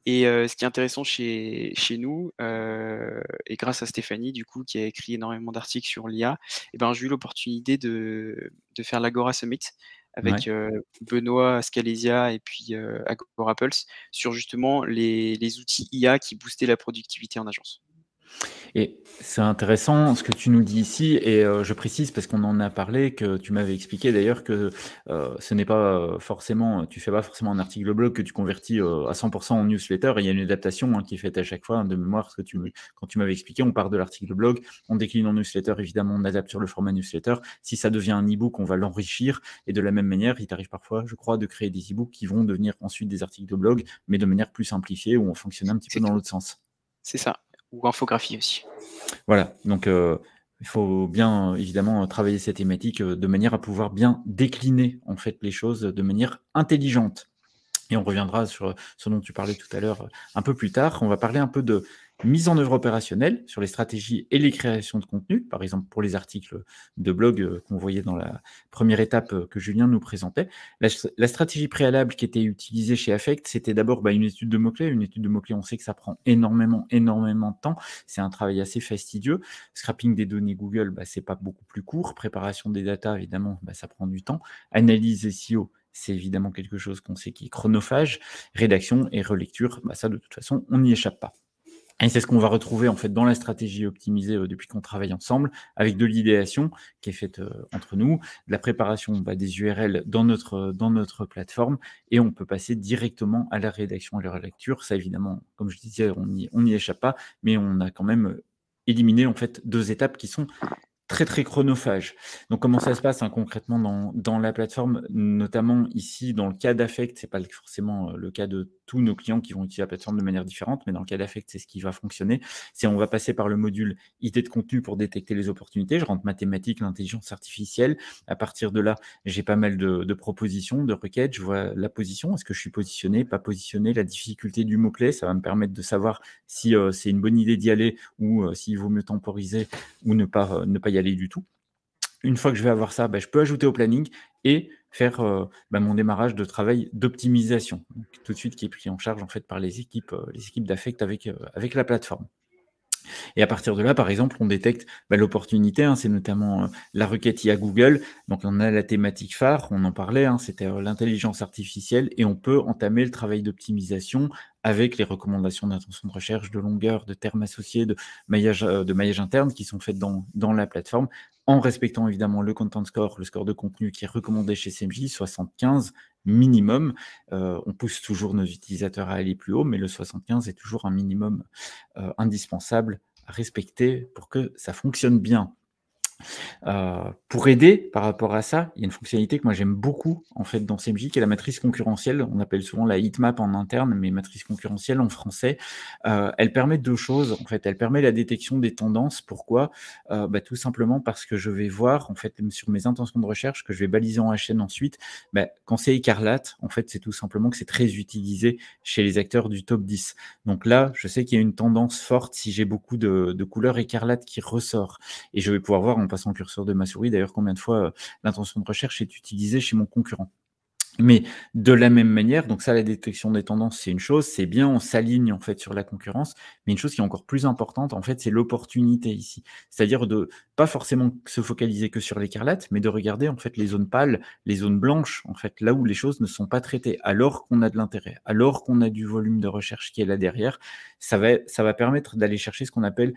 Et ce qui est intéressant chez nous, et grâce à Stéphanie du coup qui a écrit énormément d'articles sur l'IA, j'ai eu l'opportunité de faire l'Agora Summit avec Benoît Scalesia et puis Agora Pulse sur justement les outils IA qui boostaient la productivité en agence. Et c'est intéressant ce que tu nous dis ici, et je précise parce qu'on en a parlé, que tu m'avais expliqué d'ailleurs que ce n'est pas forcément, tu fais pas forcément un article de blog que tu convertis à 100% en newsletter, et il y a une adaptation, hein, qui est faite à chaque fois, hein, de mémoire. Quand tu m'avais expliqué, on part de l'article de blog, on décline en newsletter, évidemment, on adapte sur le format newsletter. Si ça devient un e-book, on va l'enrichir, et de la même manière, il t'arrive parfois, je crois, de créer des e-books qui vont devenir ensuite des articles de blog, mais de manière plus simplifiée, où on fonctionne un petit peu dans l'autre sens. C'est ça, ou infographie aussi. Voilà, donc Il faut bien, évidemment, travailler ces thématiques, de manière à pouvoir bien décliner, en fait, les choses de manière intelligente. Et on reviendra sur ce dont tu parlais tout à l'heure, un peu plus tard. On va parler un peu de mise en œuvre opérationnelle sur les stratégies et les créations de contenu, par exemple pour les articles de blog qu'on voyait dans la première étape que Julien nous présentait. La stratégie préalable qui était utilisée chez Affect, c'était d'abord une étude de mots-clés. Une étude de mots-clés, on sait que ça prend énormément de temps. C'est un travail assez fastidieux. Scrapping des données Google, c'est pas beaucoup plus court. Préparation des datas, évidemment, ça prend du temps. Analyse SEO, c'est évidemment quelque chose qu'on sait qui est chronophage. Rédaction et relecture, ça de toute façon, on n'y échappe pas. Et c'est ce qu'on va retrouver en fait dans la stratégie optimisée depuis qu'on travaille ensemble, avec de l'idéation qui est faite entre nous, de la préparation des URL dans notre plateforme, et on peut passer directement à la rédaction et la relecture. Ça évidemment, comme je disais, on n'y échappe pas, mais on a quand même éliminé en fait 2 étapes qui sont très, très chronophage. Donc, comment ça se passe concrètement dans la plateforme, notamment ici, dans le cas d'Affect, c'est pas forcément le cas de tous nos clients qui vont utiliser la plateforme de manière différente, mais dans le cas d'Affect, c'est ce qui va fonctionner. C'est on va passer par le module idée de contenu pour détecter les opportunités. Je rentre mathématiques, l'intelligence artificielle. À partir de là, j'ai pas mal de propositions, de requêtes. Je vois la position. Est-ce que je suis positionné, pas positionné, la difficulté du mot-clé. Ça va me permettre de savoir si c'est une bonne idée d'y aller ou s'il vaut mieux temporiser ou ne pas y aller du tout. Une fois que je vais avoir ça, je peux ajouter au planning et faire mon démarrage de travail d'optimisation, tout de suite qui est pris en charge en fait par les équipes d'Affect avec la plateforme. Et à partir de là, par exemple, on détecte l'opportunité, c'est notamment la requête IA Google. Donc on a la thématique phare, on en parlait, c'était l'intelligence artificielle, et on peut entamer le travail d'optimisation avec les recommandations d'intention de recherche, de longueur, de termes associés, de maillage interne qui sont faites dans la plateforme, en respectant évidemment le content score, le score de contenu qui est recommandé chez CMJ, 75 minimum. On pousse toujours nos utilisateurs à aller plus haut, mais le 75 est toujours un minimum indispensable à respecter pour que ça fonctionne bien. Pour aider par rapport à ça, il y a une fonctionnalité que moi j'aime beaucoup en fait dans CMJ, qui est la matrice concurrentielle. On appelle souvent la heatmap en interne, mais matrice concurrentielle en français. Elle permet 2 choses en fait. Elle permet la détection des tendances. Pourquoi? Tout simplement parce que je vais voir en fait sur mes intentions de recherche, que je vais baliser en HN ensuite, quand c'est écarlate, en fait c'est tout simplement que c'est très utilisé chez les acteurs du top 10. Donc là, je sais qu'il y a une tendance forte si j'ai beaucoup de couleurs écarlates qui ressort, et je vais pouvoir voir en passant le curseur de ma souris d'ailleurs combien de fois l'intention de recherche est utilisée chez mon concurrent. Mais de la même manière, donc ça, la détection des tendances, c'est une chose, c'est bien, on s'aligne en fait sur la concurrence, mais une chose qui est encore plus importante, en fait, c'est l'opportunité ici. C'est-à-dire de pas forcément se focaliser que sur l'écarlate, mais de regarder en fait les zones pâles, les zones blanches, en fait, là où les choses ne sont pas traitées, alors qu'on a de l'intérêt, alors qu'on a du volume de recherche qui est là derrière. Ça va permettre d'aller chercher ce qu'on appelle,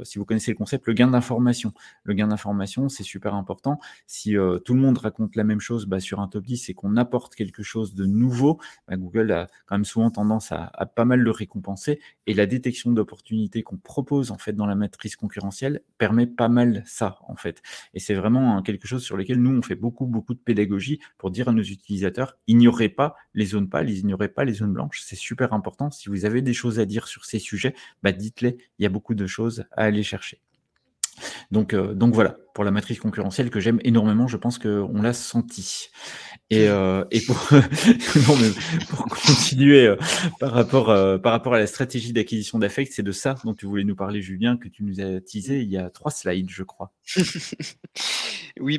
si vous connaissez le concept, le gain d'information. Le gain d'information, c'est super important. Si tout le monde raconte la même chose sur un top 10 et qu'on apporte quelque chose de nouveau, Google a quand même souvent tendance à pas mal le récompenser, et la détection d'opportunités qu'on propose en fait dans la matrice concurrentielle permet pas mal ça en fait. Et c'est vraiment quelque chose sur lequel nous on fait beaucoup de pédagogie pour dire à nos utilisateurs, ignorez pas les zones pâles, ignorez pas les zones blanches, c'est super important. Si vous avez des choses à dire sur ces sujets, dites-les, il y a beaucoup de choses à aller chercher. Donc voilà, pour la matrice concurrentielle que j'aime énormément, je pense qu'on l'a senti. Et pour, non, mais pour continuer par rapport à la stratégie d'acquisition d'Affect, c'est de ça dont tu voulais nous parler, Julien, que tu nous as teasé il y a 3 slides, je crois. Oui,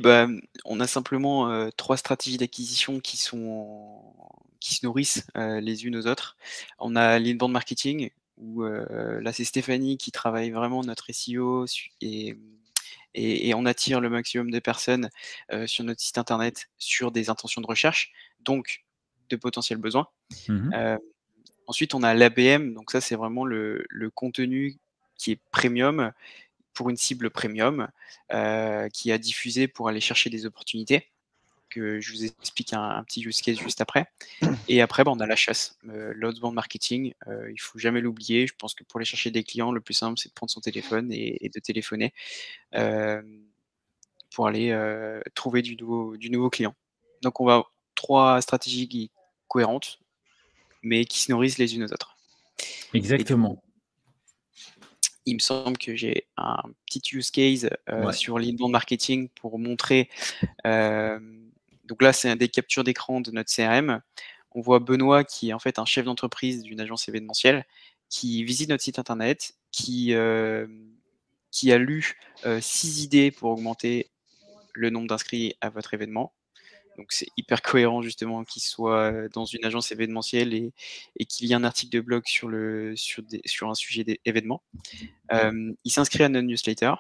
on a simplement 3 stratégies d'acquisition qui se nourrissent les unes aux autres. On a l'inbound marketing où là, c'est Stéphanie qui travaille vraiment notre SEO et on attire le maximum de personnes sur notre site internet sur des intentions de recherche, donc de potentiels besoins. Mmh. Ensuite, on a l'ABM, donc ça, c'est vraiment le contenu qui est premium pour une cible premium, qui a diffusé pour aller chercher des opportunités, que je vous explique un petit use case juste après. Et après, on a la chasse, l'outbound marketing, il faut jamais l'oublier. Je pense que pour aller chercher des clients, le plus simple, c'est de prendre son téléphone et de téléphoner, pour aller trouver du nouveau client. Donc on va 3 stratégies cohérentes, mais qui se nourrissent les unes aux autres. Et du coup, Exactement. il me semble que j'ai un petit use case sur l'inbound marketing pour montrer. Donc là, c'est des captures d'écran de notre CRM. On voit Benoît, qui est en fait un chef d'entreprise d'une agence événementielle, qui visite notre site internet, qui a lu 6 idées pour augmenter le nombre d'inscrits à votre événement. Donc c'est hyper cohérent justement qu'il soit dans une agence événementielle et qu'il y ait un article de blog sur un sujet d'événement. Il s'inscrit à notre newsletter.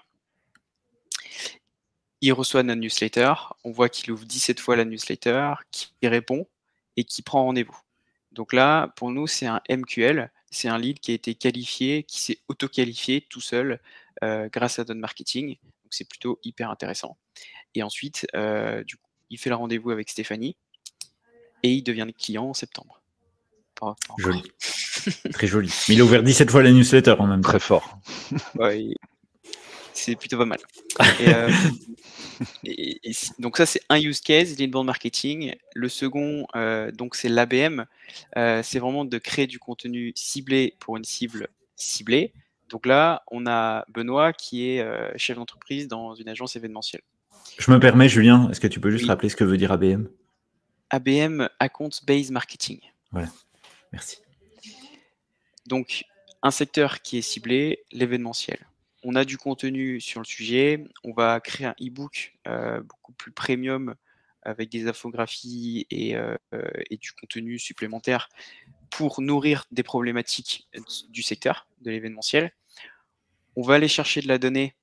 Il reçoit notre newsletter. On voit qu'il ouvre 17 fois la newsletter, qu'il répond et qu'il prend rendez-vous. Donc là, pour nous, c'est un MQL. C'est un lead qui a été qualifié, qui s'est auto-qualifié tout seul grâce à notre marketing. Donc c'est plutôt hyper intéressant. Et ensuite, du coup, il fait le rendez-vous avec Stéphanie et il devient client en septembre. Joli. Très joli. Mais il a ouvert 17 fois la newsletter en même temps. Très fort. Ouais, c'est plutôt pas mal. Donc ça, c'est un use case, l'inbound marketing. Le second, donc c'est l'ABM. C'est vraiment de créer du contenu ciblé pour une cible ciblée. Donc là, on a Benoît qui est chef d'entreprise dans une agence événementielle. Je me permets, Julien, est-ce que tu peux juste rappeler ce que veut dire ABM ? ABM, Account Based Marketing. Voilà, merci. Donc, un secteur qui est ciblé, l'événementiel. On a du contenu sur le sujet, on va créer un e-book beaucoup plus premium avec des infographies et du contenu supplémentaire pour nourrir des problématiques du secteur de l'événementiel. On va aller chercher de la donnée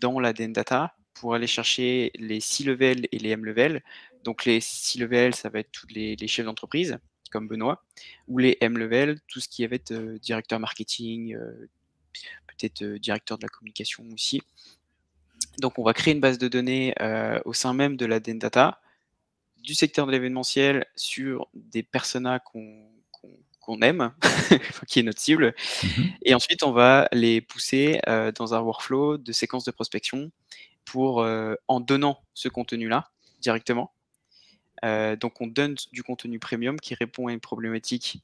dans l'ADN Data pour aller chercher les C-level et les M-level. Donc les C-level, ça va être tous les chefs d'entreprise, comme Benoît, ou les M-level, tout ce qui va être directeur marketing, peut-être directeur de la communication aussi. Donc on va créer une base de données au sein même de l'ADN Data, du secteur de l'événementiel sur des personas qu'on aime, qui est notre cible. Et ensuite, on va les pousser dans un workflow de séquence de prospection pour, en donnant ce contenu-là directement. Donc, on donne du contenu premium qui répond à une problématique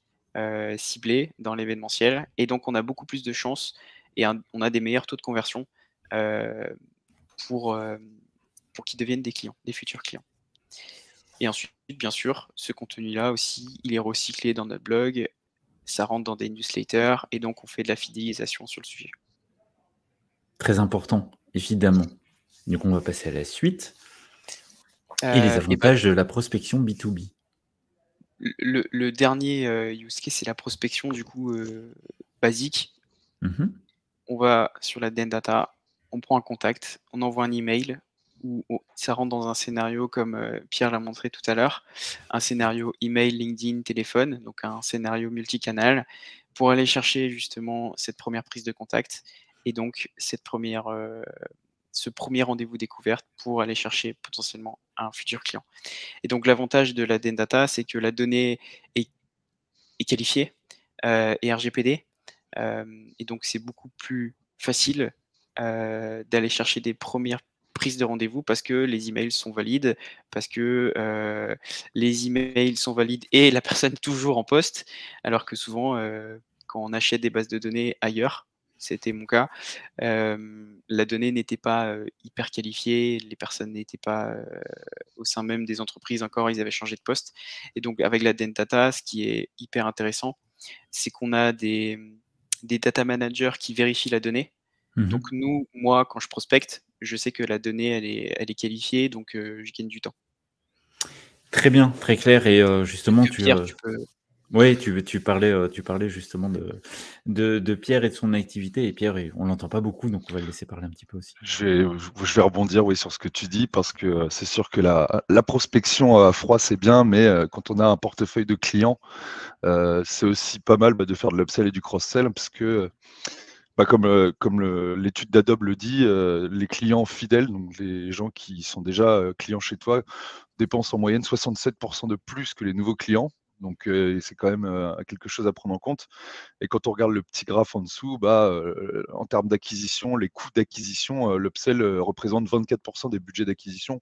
ciblée dans l'événementiel. Et donc, on a beaucoup plus de chances et on a des meilleurs taux de conversion pour qu'ils deviennent des clients, des futurs clients. Et ensuite, bien sûr, ce contenu-là aussi, il est recyclé dans notre blog, ça rentre dans des newsletters, et donc on fait de la fidélisation sur le sujet. Très important, évidemment. Donc on va passer à la suite. Et les avantages de la prospection B2B. Le dernier use case, c'est la prospection du coup basique. On va sur l'ADN Data, on prend un contact, on envoie un email, où ça rentre dans un scénario comme Pierre l'a montré tout à l'heure, un scénario email, LinkedIn, téléphone, donc un scénario multicanal, pour aller chercher justement cette première prise de contact et donc ce premier rendez-vous découverte pour aller chercher potentiellement un futur client. Et donc l'avantage de l'ADN Data, c'est que la donnée est qualifiée et RGPD, et donc c'est beaucoup plus facile d'aller chercher des premières prises de rendez-vous parce que les emails sont valides, parce que les emails sont valides et la personne est toujours en poste, alors que souvent, quand on achète des bases de données ailleurs, c'était mon cas, la donnée n'était pas hyper qualifiée, les personnes n'étaient pas au sein même des entreprises encore, ils avaient changé de poste. Et donc avec l'ADN Data, ce qui est hyper intéressant, c'est qu'on a des data managers qui vérifient la donnée. Donc moi, quand je prospecte, je sais que la donnée, elle est qualifiée, donc je gagne du temps. Très bien, très clair. Et justement, Pierre, tu peux... Oui, tu parlais justement de Pierre et de son activité. Et Pierre, on l'entend pas beaucoup, donc on va le laisser parler un petit peu aussi. Je vais rebondir sur ce que tu dis, parce que c'est sûr que la prospection à froid, c'est bien, mais quand on a un portefeuille de clients, c'est aussi pas mal de faire de l'upsell et du cross-sell, parce que comme l'étude d'Adobe le dit, les clients fidèles, donc les gens qui sont déjà clients chez toi, dépensent en moyenne 67% de plus que les nouveaux clients. Donc c'est quand même quelque chose à prendre en compte. Et quand on regarde le petit graphe en dessous, en termes d'acquisition, les coûts d'acquisition, l'upsell représente 24% des budgets d'acquisition.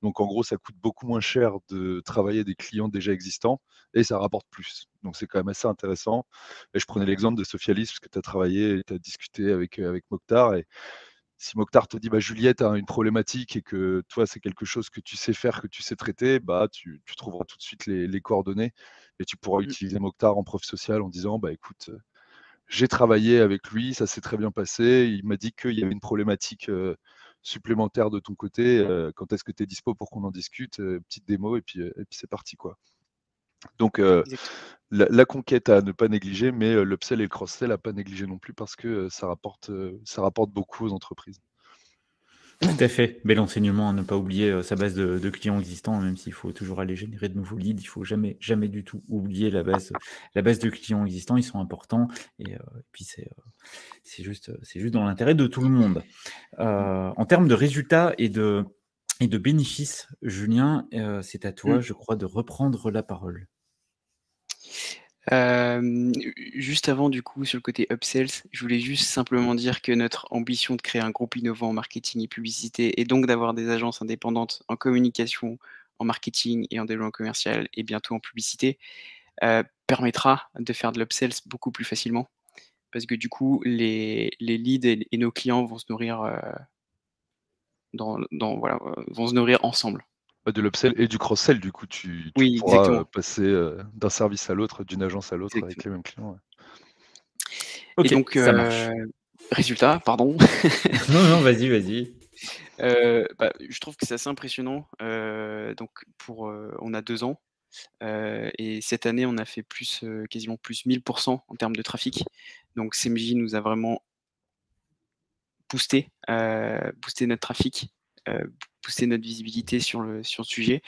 Donc en gros, ça coûte beaucoup moins cher de travailler des clients déjà existants et ça rapporte plus. Donc c'est quand même assez intéressant. Et je prenais l'exemple de Sophialis, parce que tu as travaillé et tu as discuté avec Mokhtar. Et si Mokhtar te dit Juliette a une problématique et que toi c'est quelque chose que tu sais faire, que tu sais traiter, tu trouveras tout de suite les coordonnées et tu pourras utiliser Mokhtar en preuve sociale en disant écoute, j'ai travaillé avec lui, ça s'est très bien passé, il m'a dit qu'il y avait une problématique supplémentaire de ton côté, quand est-ce que tu es dispo pour qu'on en discute, petite démo et puis c'est parti quoi. Donc Exactement. la conquête à ne pas négliger, mais l'upsell et le cross-sell à pas négliger non plus parce que ça rapporte beaucoup aux entreprises. Tout à fait. Bel enseignement, à ne pas oublier sa base de clients existants, même s'il faut toujours aller générer de nouveaux leads, il faut jamais du tout oublier la base de clients existants, ils sont importants et puis c'est juste dans l'intérêt de tout le monde. En termes de résultats et de bénéfices, Julien, c'est à toi, je crois, de reprendre la parole. Juste avant, du coup, sur le côté upsells, je voulais juste simplement dire que notre ambition de créer un groupe innovant en marketing et publicité et donc d'avoir des agences indépendantes en communication, en marketing et en développement commercial et bientôt en publicité, permettra de faire de l'upsells beaucoup plus facilement. Parce que du coup, les leads et nos clients vont se nourrir, vont se nourrir ensemble. De l'upsell et du cross-sell, du coup, tu Oui, pourras exactement. passer d'un service à l'autre, d'une agence à l'autre avec Exactement. les mêmes clients. Ouais. Et Ok, donc, ça marche. résultat, pardon. Non, vas-y. Je trouve que c'est assez impressionnant. Donc on a 2 ans, et cette année, on a fait quasiment plus 1000% en termes de trafic. Donc CMJ nous a vraiment boosté notre trafic, boosté notre visibilité sur le sujet.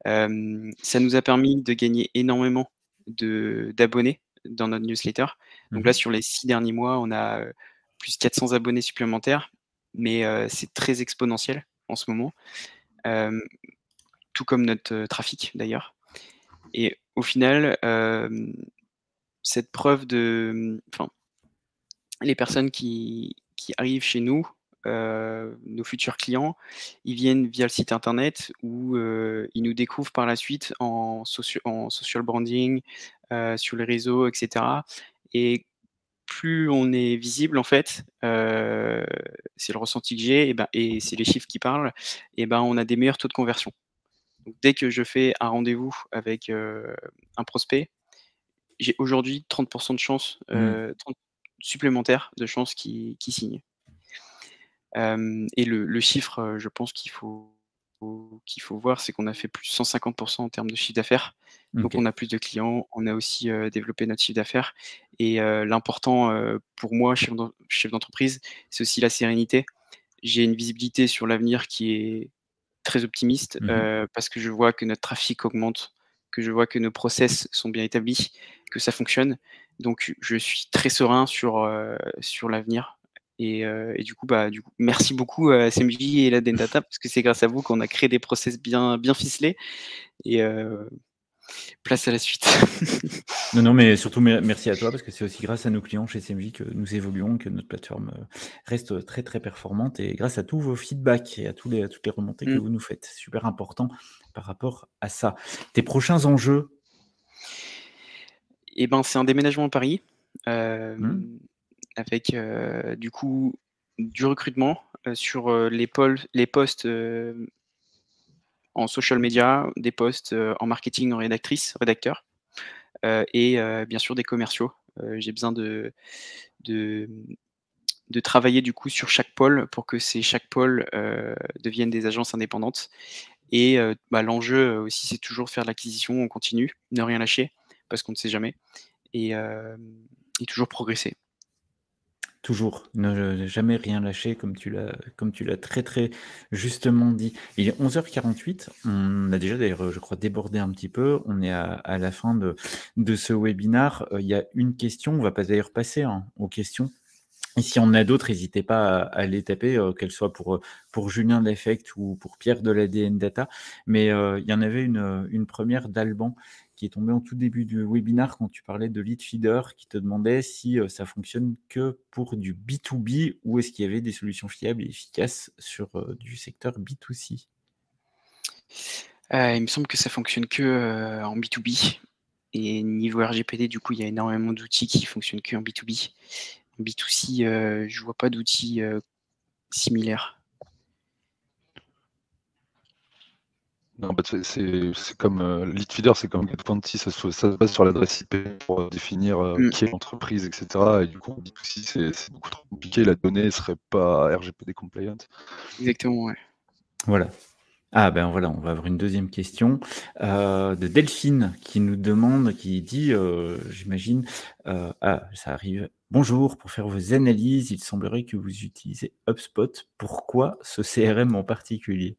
Ça nous a permis de gagner énormément d'abonnés dans notre newsletter. Donc là, sur les 6 derniers mois, on a plus 400 abonnés supplémentaires, mais c'est très exponentiel en ce moment, tout comme notre trafic d'ailleurs. Et au final, cette preuve les personnes qui arrivent chez nous, nos futurs clients, ils viennent via le site internet ou ils nous découvrent par la suite en social branding, sur les réseaux, et cetera. Et plus on est visible en fait, c'est le ressenti que j'ai et c'est les chiffres qui parlent, on a des meilleurs taux de conversion. Donc dès que je fais un rendez-vous avec, un prospect, j'ai aujourd'hui 30% de chance, 30 supplémentaires de chances qu'il signe. Et le chiffre, je pense qu'il faut voir, c'est qu'on a fait plus 150% en termes de chiffre d'affaires. Donc Ok. on a plus de clients, on a aussi, développé notre chiffre d'affaires et l'important, pour moi, chef d'entreprise, c'est aussi la sérénité. J'ai une visibilité sur l'avenir qui est très optimiste, parce que je vois que notre trafic augmente, que je vois que nos process sont bien établis, que ça fonctionne. Donc je suis très serein sur l'avenir et du coup, merci beaucoup à SMJ et l'ADN Data parce que c'est grâce à vous qu'on a créé des process bien ficelés et place à la suite. Non, mais surtout merci à toi parce que c'est aussi grâce à nos clients chez CMJ que nous évoluons, que notre plateforme reste très très performante et grâce à tous vos feedbacks et à toutes les remontées que vous nous faites. Super important par rapport à ça. Tes prochains enjeux? C'est un déménagement à Paris, avec du coup du recrutement sur les postes en social media, des postes en marketing, en rédacteur, et bien sûr des commerciaux. J'ai besoin de travailler du coup sur chaque pôle pour que chaque pôle deviennent des agences indépendantes. Et l'enjeu aussi, c'est toujours faire de l'acquisition en continu, ne rien lâcher parce qu'on ne sait jamais et toujours progresser. Toujours, ne jamais rien lâcher comme tu l'as très, très justement dit. Il est 11h48, on a déjà d'ailleurs, je crois, débordé un petit peu. On est à la fin de ce webinar. Il y a une question, on va pas d'ailleurs passer aux questions Et si on a d'autres, n'hésitez pas à les taper, qu'elles soient pour Julien d'Effect ou pour Pierre de l'ADN Data. Mais il y en avait une première d'Alban qui est tombée en tout début du webinaire quand tu parlais de lead feeder, qui te demandait si ça fonctionne que pour du B2B ou est-ce qu'il y avait des solutions fiables et efficaces sur du secteur B2C. Il me semble que ça fonctionne que en B2B. Et niveau RGPD, du coup, il y a énormément d'outils qui fonctionnent que en B2B. En B2C, je vois pas d'outils similaires. Non, bah, c'est comme lead feeder, c'est comme GetQuanti, ça se base sur l'adresse IP pour définir qui est l'entreprise, etc. Et du coup, en B2C, c'est beaucoup trop compliqué. La donnée ne serait pas RGPD compliant. Exactement, ouais. Voilà. Ah ben voilà, on va avoir une deuxième question de Delphine qui nous demande, qui dit, j'imagine, ça arrive. Bonjour, pour faire vos analyses, il semblerait que vous utilisez HubSpot. Pourquoi ce CRM en particulier?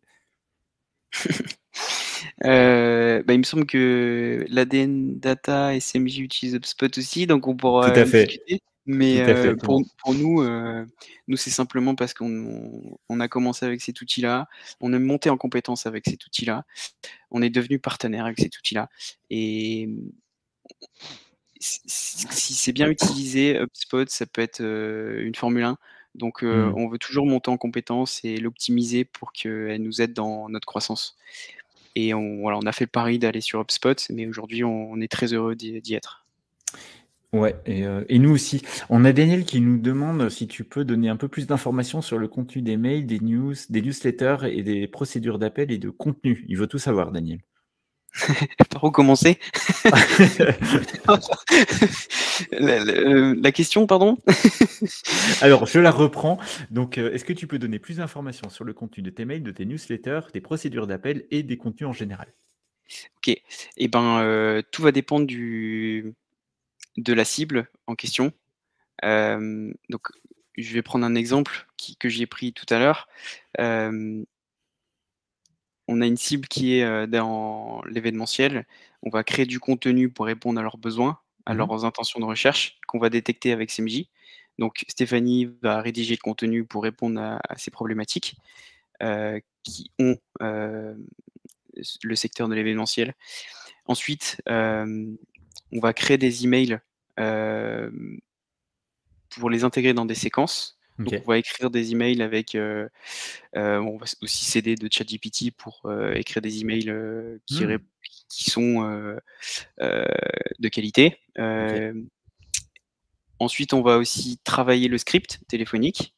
Il me semble que l'ADN Data et CMJ utilisent HubSpot aussi, donc on pourra Tout à fait. discuter. Mais Tout à fait. pour nous, c'est simplement parce qu'on a commencé avec cet outil-là, on est monté en compétence avec cet outil-là, on est devenu partenaire avec cet outil-là. Et si c'est bien utilisé, HubSpot, ça peut être une Formule 1. Donc, on veut toujours monter en compétence et l'optimiser pour qu'elle nous aide dans notre croissance. Et on a fait le pari d'aller sur HubSpot, mais aujourd'hui, on est très heureux d'y être. Ouais, et nous aussi. On a Daniel qui nous demande si tu peux donner un peu plus d'informations sur le contenu des mails, des news, des newsletters et des procédures d'appel et de contenu. Il veut tout savoir, Daniel. Par où commencer? La question, pardon? Alors, je la reprends. Donc, est-ce que tu peux donner plus d'informations sur le contenu de tes mails, de tes newsletters, des procédures d'appel et des contenus en général? OK. Et tout va dépendre de la cible en question. Donc, je vais prendre un exemple que j'ai pris tout à l'heure. On a une cible qui est dans l'événementiel. On va créer du contenu pour répondre à leurs besoins, à leurs intentions de recherche qu'on va détecter avec CMJ. Donc Stéphanie va rédiger le contenu pour répondre à ces problématiques qui ont le secteur de l'événementiel. Ensuite, on va créer des emails pour les intégrer dans des séquences. Donc OK. on va écrire des emails avec, on va aussi s'aider de ChatGPT pour écrire des emails qui sont de qualité. OK. Ensuite, on va aussi travailler le script téléphonique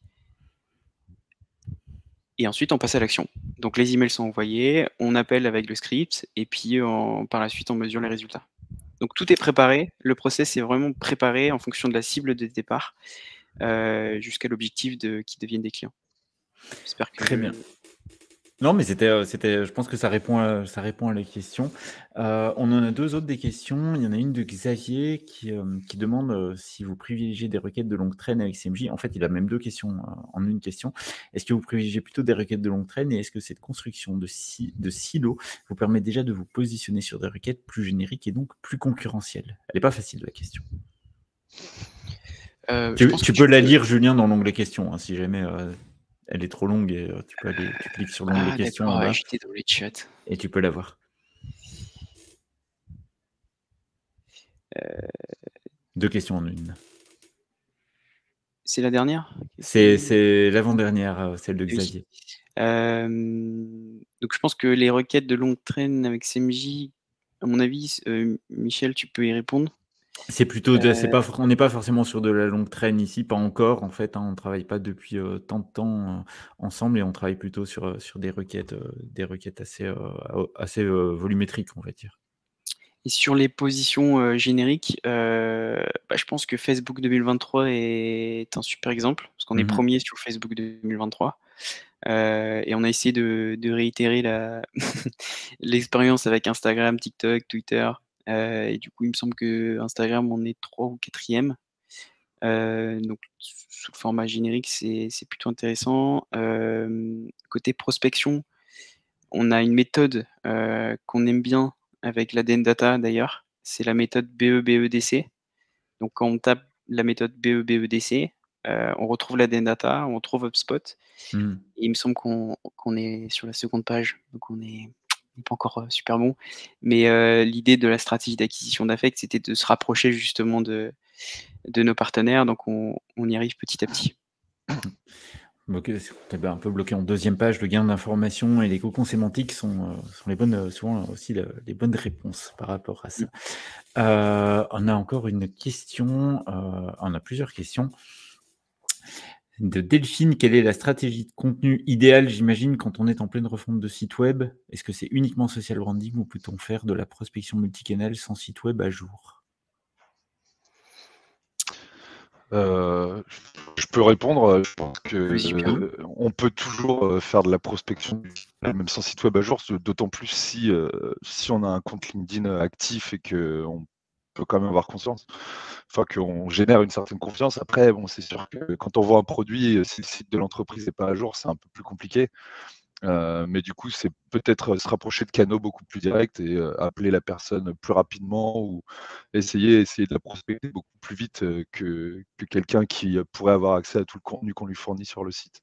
et ensuite on passe à l'action. Donc les emails sont envoyés, on appelle avec le script et puis par la suite on mesure les résultats. Donc tout est préparé, le process est vraiment préparé en fonction de la cible de départ jusqu'à l'objectif qu'ils deviennent des clients. J'espère que Très bien. Non, mais je pense que ça répond à la question. On en a 2 autres des questions. Il y en a une de Xavier qui demande, si vous privilégiez des requêtes de longue traîne avec CMJ. En fait, il a même 2 questions, en une question. Est-ce que vous privilégiez plutôt des requêtes de longue traîne et est-ce que cette construction de silos vous permet déjà de vous positionner sur des requêtes plus génériques et donc plus concurrentielles? Elle est pas facile, la question. Tu peux la lire, Julien, dans l'onglet questions, hein, si jamais, elle est trop longue et tu cliques sur l'onglet questions en bas j'étais dans les chats. et tu peux la voir. 2 questions en une. C'est la dernière? C'est l'avant-dernière, celle de Oui. Xavier. Donc je pense que les requêtes de longue traîne avec CMJ, à mon avis, Michel, tu peux y répondre? C'est plutôt on n'est pas forcément sur de la longue traîne ici, pas encore en fait, hein. On ne travaille pas depuis, tant de temps, ensemble et on travaille plutôt sur des requêtes assez volumétriques, on va dire. Et sur les positions génériques, je pense que Facebook 2023 est un super exemple, parce qu'on est premier sur Facebook 2023. Et on a essayé de réitérer l'expérience avec Instagram, TikTok, Twitter. Et du coup, il me semble qu'Instagram, on est 3 ou 4e. Donc sous le format générique, c'est plutôt intéressant. Côté prospection, on a une méthode qu'on aime bien avec l'ADN Data d'ailleurs, c'est la méthode BEBEDC. Donc quand on tape la méthode BEBEDC, on retrouve l'ADN Data, on trouve HubSpot. Mmh. Et il me semble qu'on est sur la seconde page, donc on est pas encore super bon. Mais l'idée de la stratégie d'acquisition d'affect, c'était de se rapprocher justement de nos partenaires, donc on y arrive petit à petit. Ok, tu un peu bloqué en deuxième page, le gain d'information et les cocons sémantiques sont les bonnes, souvent aussi les bonnes réponses par rapport à ça. On a encore une question, on a plusieurs questions. De Delphine, quelle est la stratégie de contenu idéale, j'imagine, quand on est en pleine refonte de site web? Est-ce que c'est uniquement social branding ou peut-on faire de la prospection multicanal sans site web à jour? Je peux répondre. Je pense Vas-y, Pierre. on peut toujours faire de la prospection, même sans site web à jour, d'autant plus si on a un compte LinkedIn actif et qu'on peut quand même avoir conscience, enfin qu'on génère une certaine confiance. Après, bon, c'est sûr que quand on vend un produit, si le site de l'entreprise n'est pas à jour, c'est un peu plus compliqué. Mais du coup, c'est peut-être se rapprocher de canaux beaucoup plus directs et appeler la personne plus rapidement ou essayer de la prospecter beaucoup plus vite que quelqu'un qui pourrait avoir accès à tout le contenu qu'on lui fournit sur le site.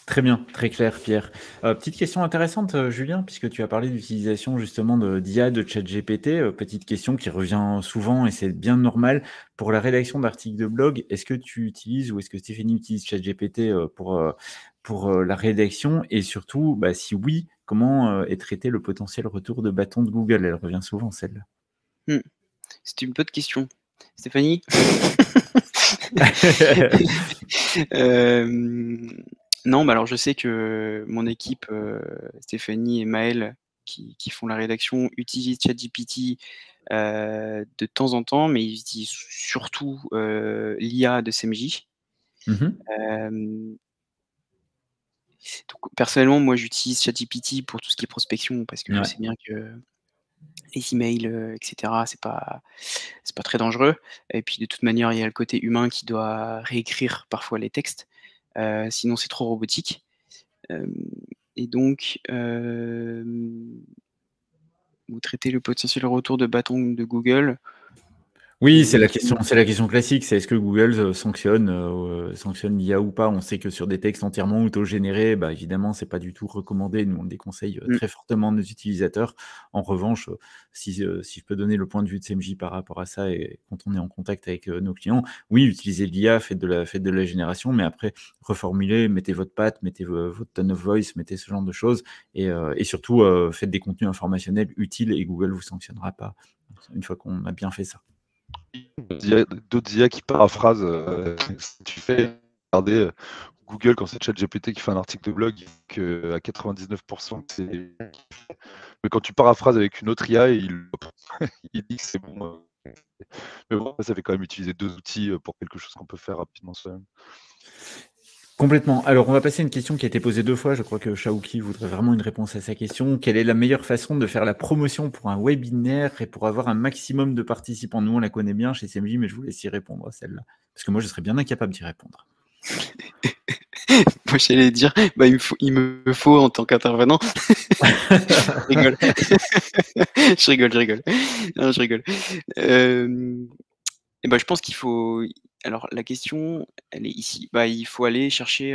Très bien, très clair, Pierre. Petite question intéressante, Julien, puisque tu as parlé d'utilisation justement d'IA, de ChatGPT. Petite question qui revient souvent et c'est bien normal. Pour la rédaction d'articles de blog, est-ce que tu utilises ou est-ce que Stéphanie utilise ChatGPT pour la rédaction? Et surtout, bah, si oui, comment est traité le potentiel retour de bâton de Google? Elle revient souvent, celle-là. C'est une bonne question. Stéphanie? Non, alors je sais que mon équipe, Stéphanie et Maël, qui font la rédaction, utilisent ChatGPT de temps en temps, mais ils utilisent surtout l'IA de CMJ. Donc personnellement, moi j'utilise ChatGPT pour tout ce qui est prospection parce que je sais bien que les emails, et cetera, c'est pas très dangereux et puis de toute manière, il y a le côté humain qui doit réécrire parfois les textes, sinon c'est trop robotique. Et donc, vous traitez le potentiel retour de bâton de Google. Oui, c'est la question classique, c'est est-ce que Google sanctionne l'IA ou pas? On sait que sur des textes entièrement auto-générés, bah, évidemment, c'est pas du tout recommandé. Nous, on le déconseille très fortement à nos utilisateurs. En revanche, si je peux donner le point de vue de CMJ par rapport à ça et quand on est en contact avec nos clients, oui, utilisez l'IA, faites de la génération, mais après, reformulez, mettez votre patte, mettez votre tone of voice, mettez ce genre de choses et surtout, faites des contenus informationnels utiles et Google vous sanctionnera pas, une fois qu'on a bien fait ça. D'autres IA qui paraphrasent ce que tu fais. Regardez Google, quand c'est ChatGPT qui fait un article de blog, qu'à 99%, c'est. Mais quand tu paraphrases avec une autre IA, il dit que c'est bon. Mais bon, ça fait quand même utiliser deux outils pour quelque chose qu'on peut faire rapidement soi-même. Complètement. Alors, on va passer à une question qui a été posée 2 fois. Je crois que Shaoki voudrait vraiment une réponse à sa question. Quelle est la meilleure façon de faire la promotion pour un webinaire et pour avoir un maximum de participants? Nous, on la connaît bien chez CMJ, mais je vous laisse y répondre à celle-là. Parce que moi, je serais bien incapable d'y répondre. Moi, j'allais dire, bah, il me faut en tant qu'intervenant. Je rigole. Je rigole. Non, je rigole. Et bah, je pense qu'il faut. Alors, la question, elle est ici. Bah, il faut aller chercher,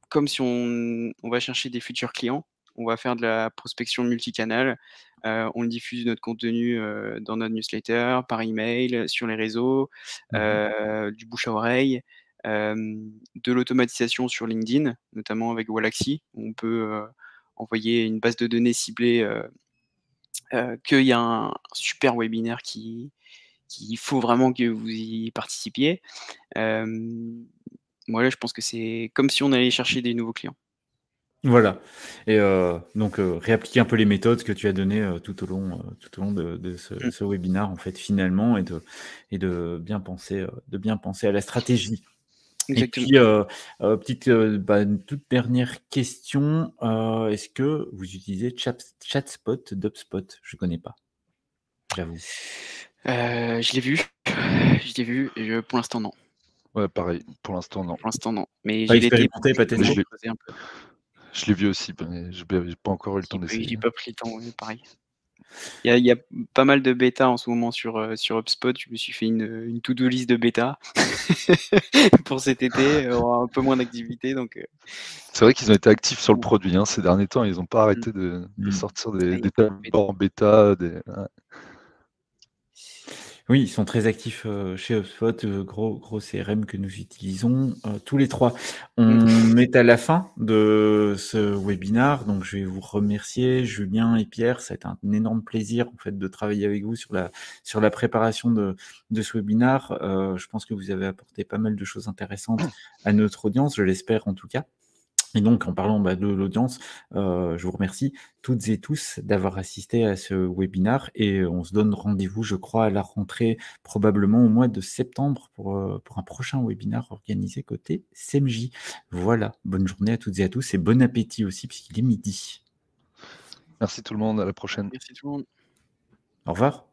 comme si on va chercher des futurs clients, on va faire de la prospection multicanal. On diffuse notre contenu dans notre newsletter, par email, sur les réseaux, du bouche à oreille, de l'automatisation sur LinkedIn, notamment avec Wallaxy. On peut envoyer une base de données ciblée qu'il y a un super webinaire qu'il faut vraiment que vous y participiez. Voilà, je pense que c'est comme si on allait chercher des nouveaux clients. Voilà. Et donc, réappliquer un peu les méthodes que tu as données tout au long de ce webinaire, en fait, finalement, et de bien penser à la stratégie. Exactement. Et puis, une toute dernière question. Est-ce que vous utilisez ChatSpot d'HubSpot? Je ne connais pas, j'avoue. Je l'ai vu, et pour l'instant non. Ouais, pareil, pour l'instant non. Pour l'instant non, mais Pas j'ai l'été expérimenté, pas testé? Je l'ai vu aussi, mais j'ai pas encore eu le temps d'essayer. J'ai pas pris le temps, oui, pareil. Il y a pas mal de bêta en ce moment sur HubSpot. Je me suis fait une to-do list de bêta pour cet été, un peu moins d'activité. Donc, C'est vrai qu'ils ont été actifs sur le produit ces derniers temps. Ils n'ont pas arrêté de sortir des tableaux en bêta. Ouais. Oui, ils sont très actifs chez HubSpot, gros CRM que nous utilisons tous les trois. On est à la fin de ce webinaire, donc je vais vous remercier, Julien et Pierre. Ça a été un énorme plaisir en fait de travailler avec vous sur la préparation de ce webinaire. Je pense que vous avez apporté pas mal de choses intéressantes à notre audience, je l'espère en tout cas. Et donc, en parlant de l'audience, je vous remercie toutes et tous d'avoir assisté à ce webinaire et on se donne rendez-vous, je crois, à la rentrée, probablement au mois de septembre pour un prochain webinaire organisé côté CMJ. Voilà, bonne journée à toutes et à tous et bon appétit aussi puisqu'il est midi. Merci tout le monde, à la prochaine. merci tout le monde. Au revoir.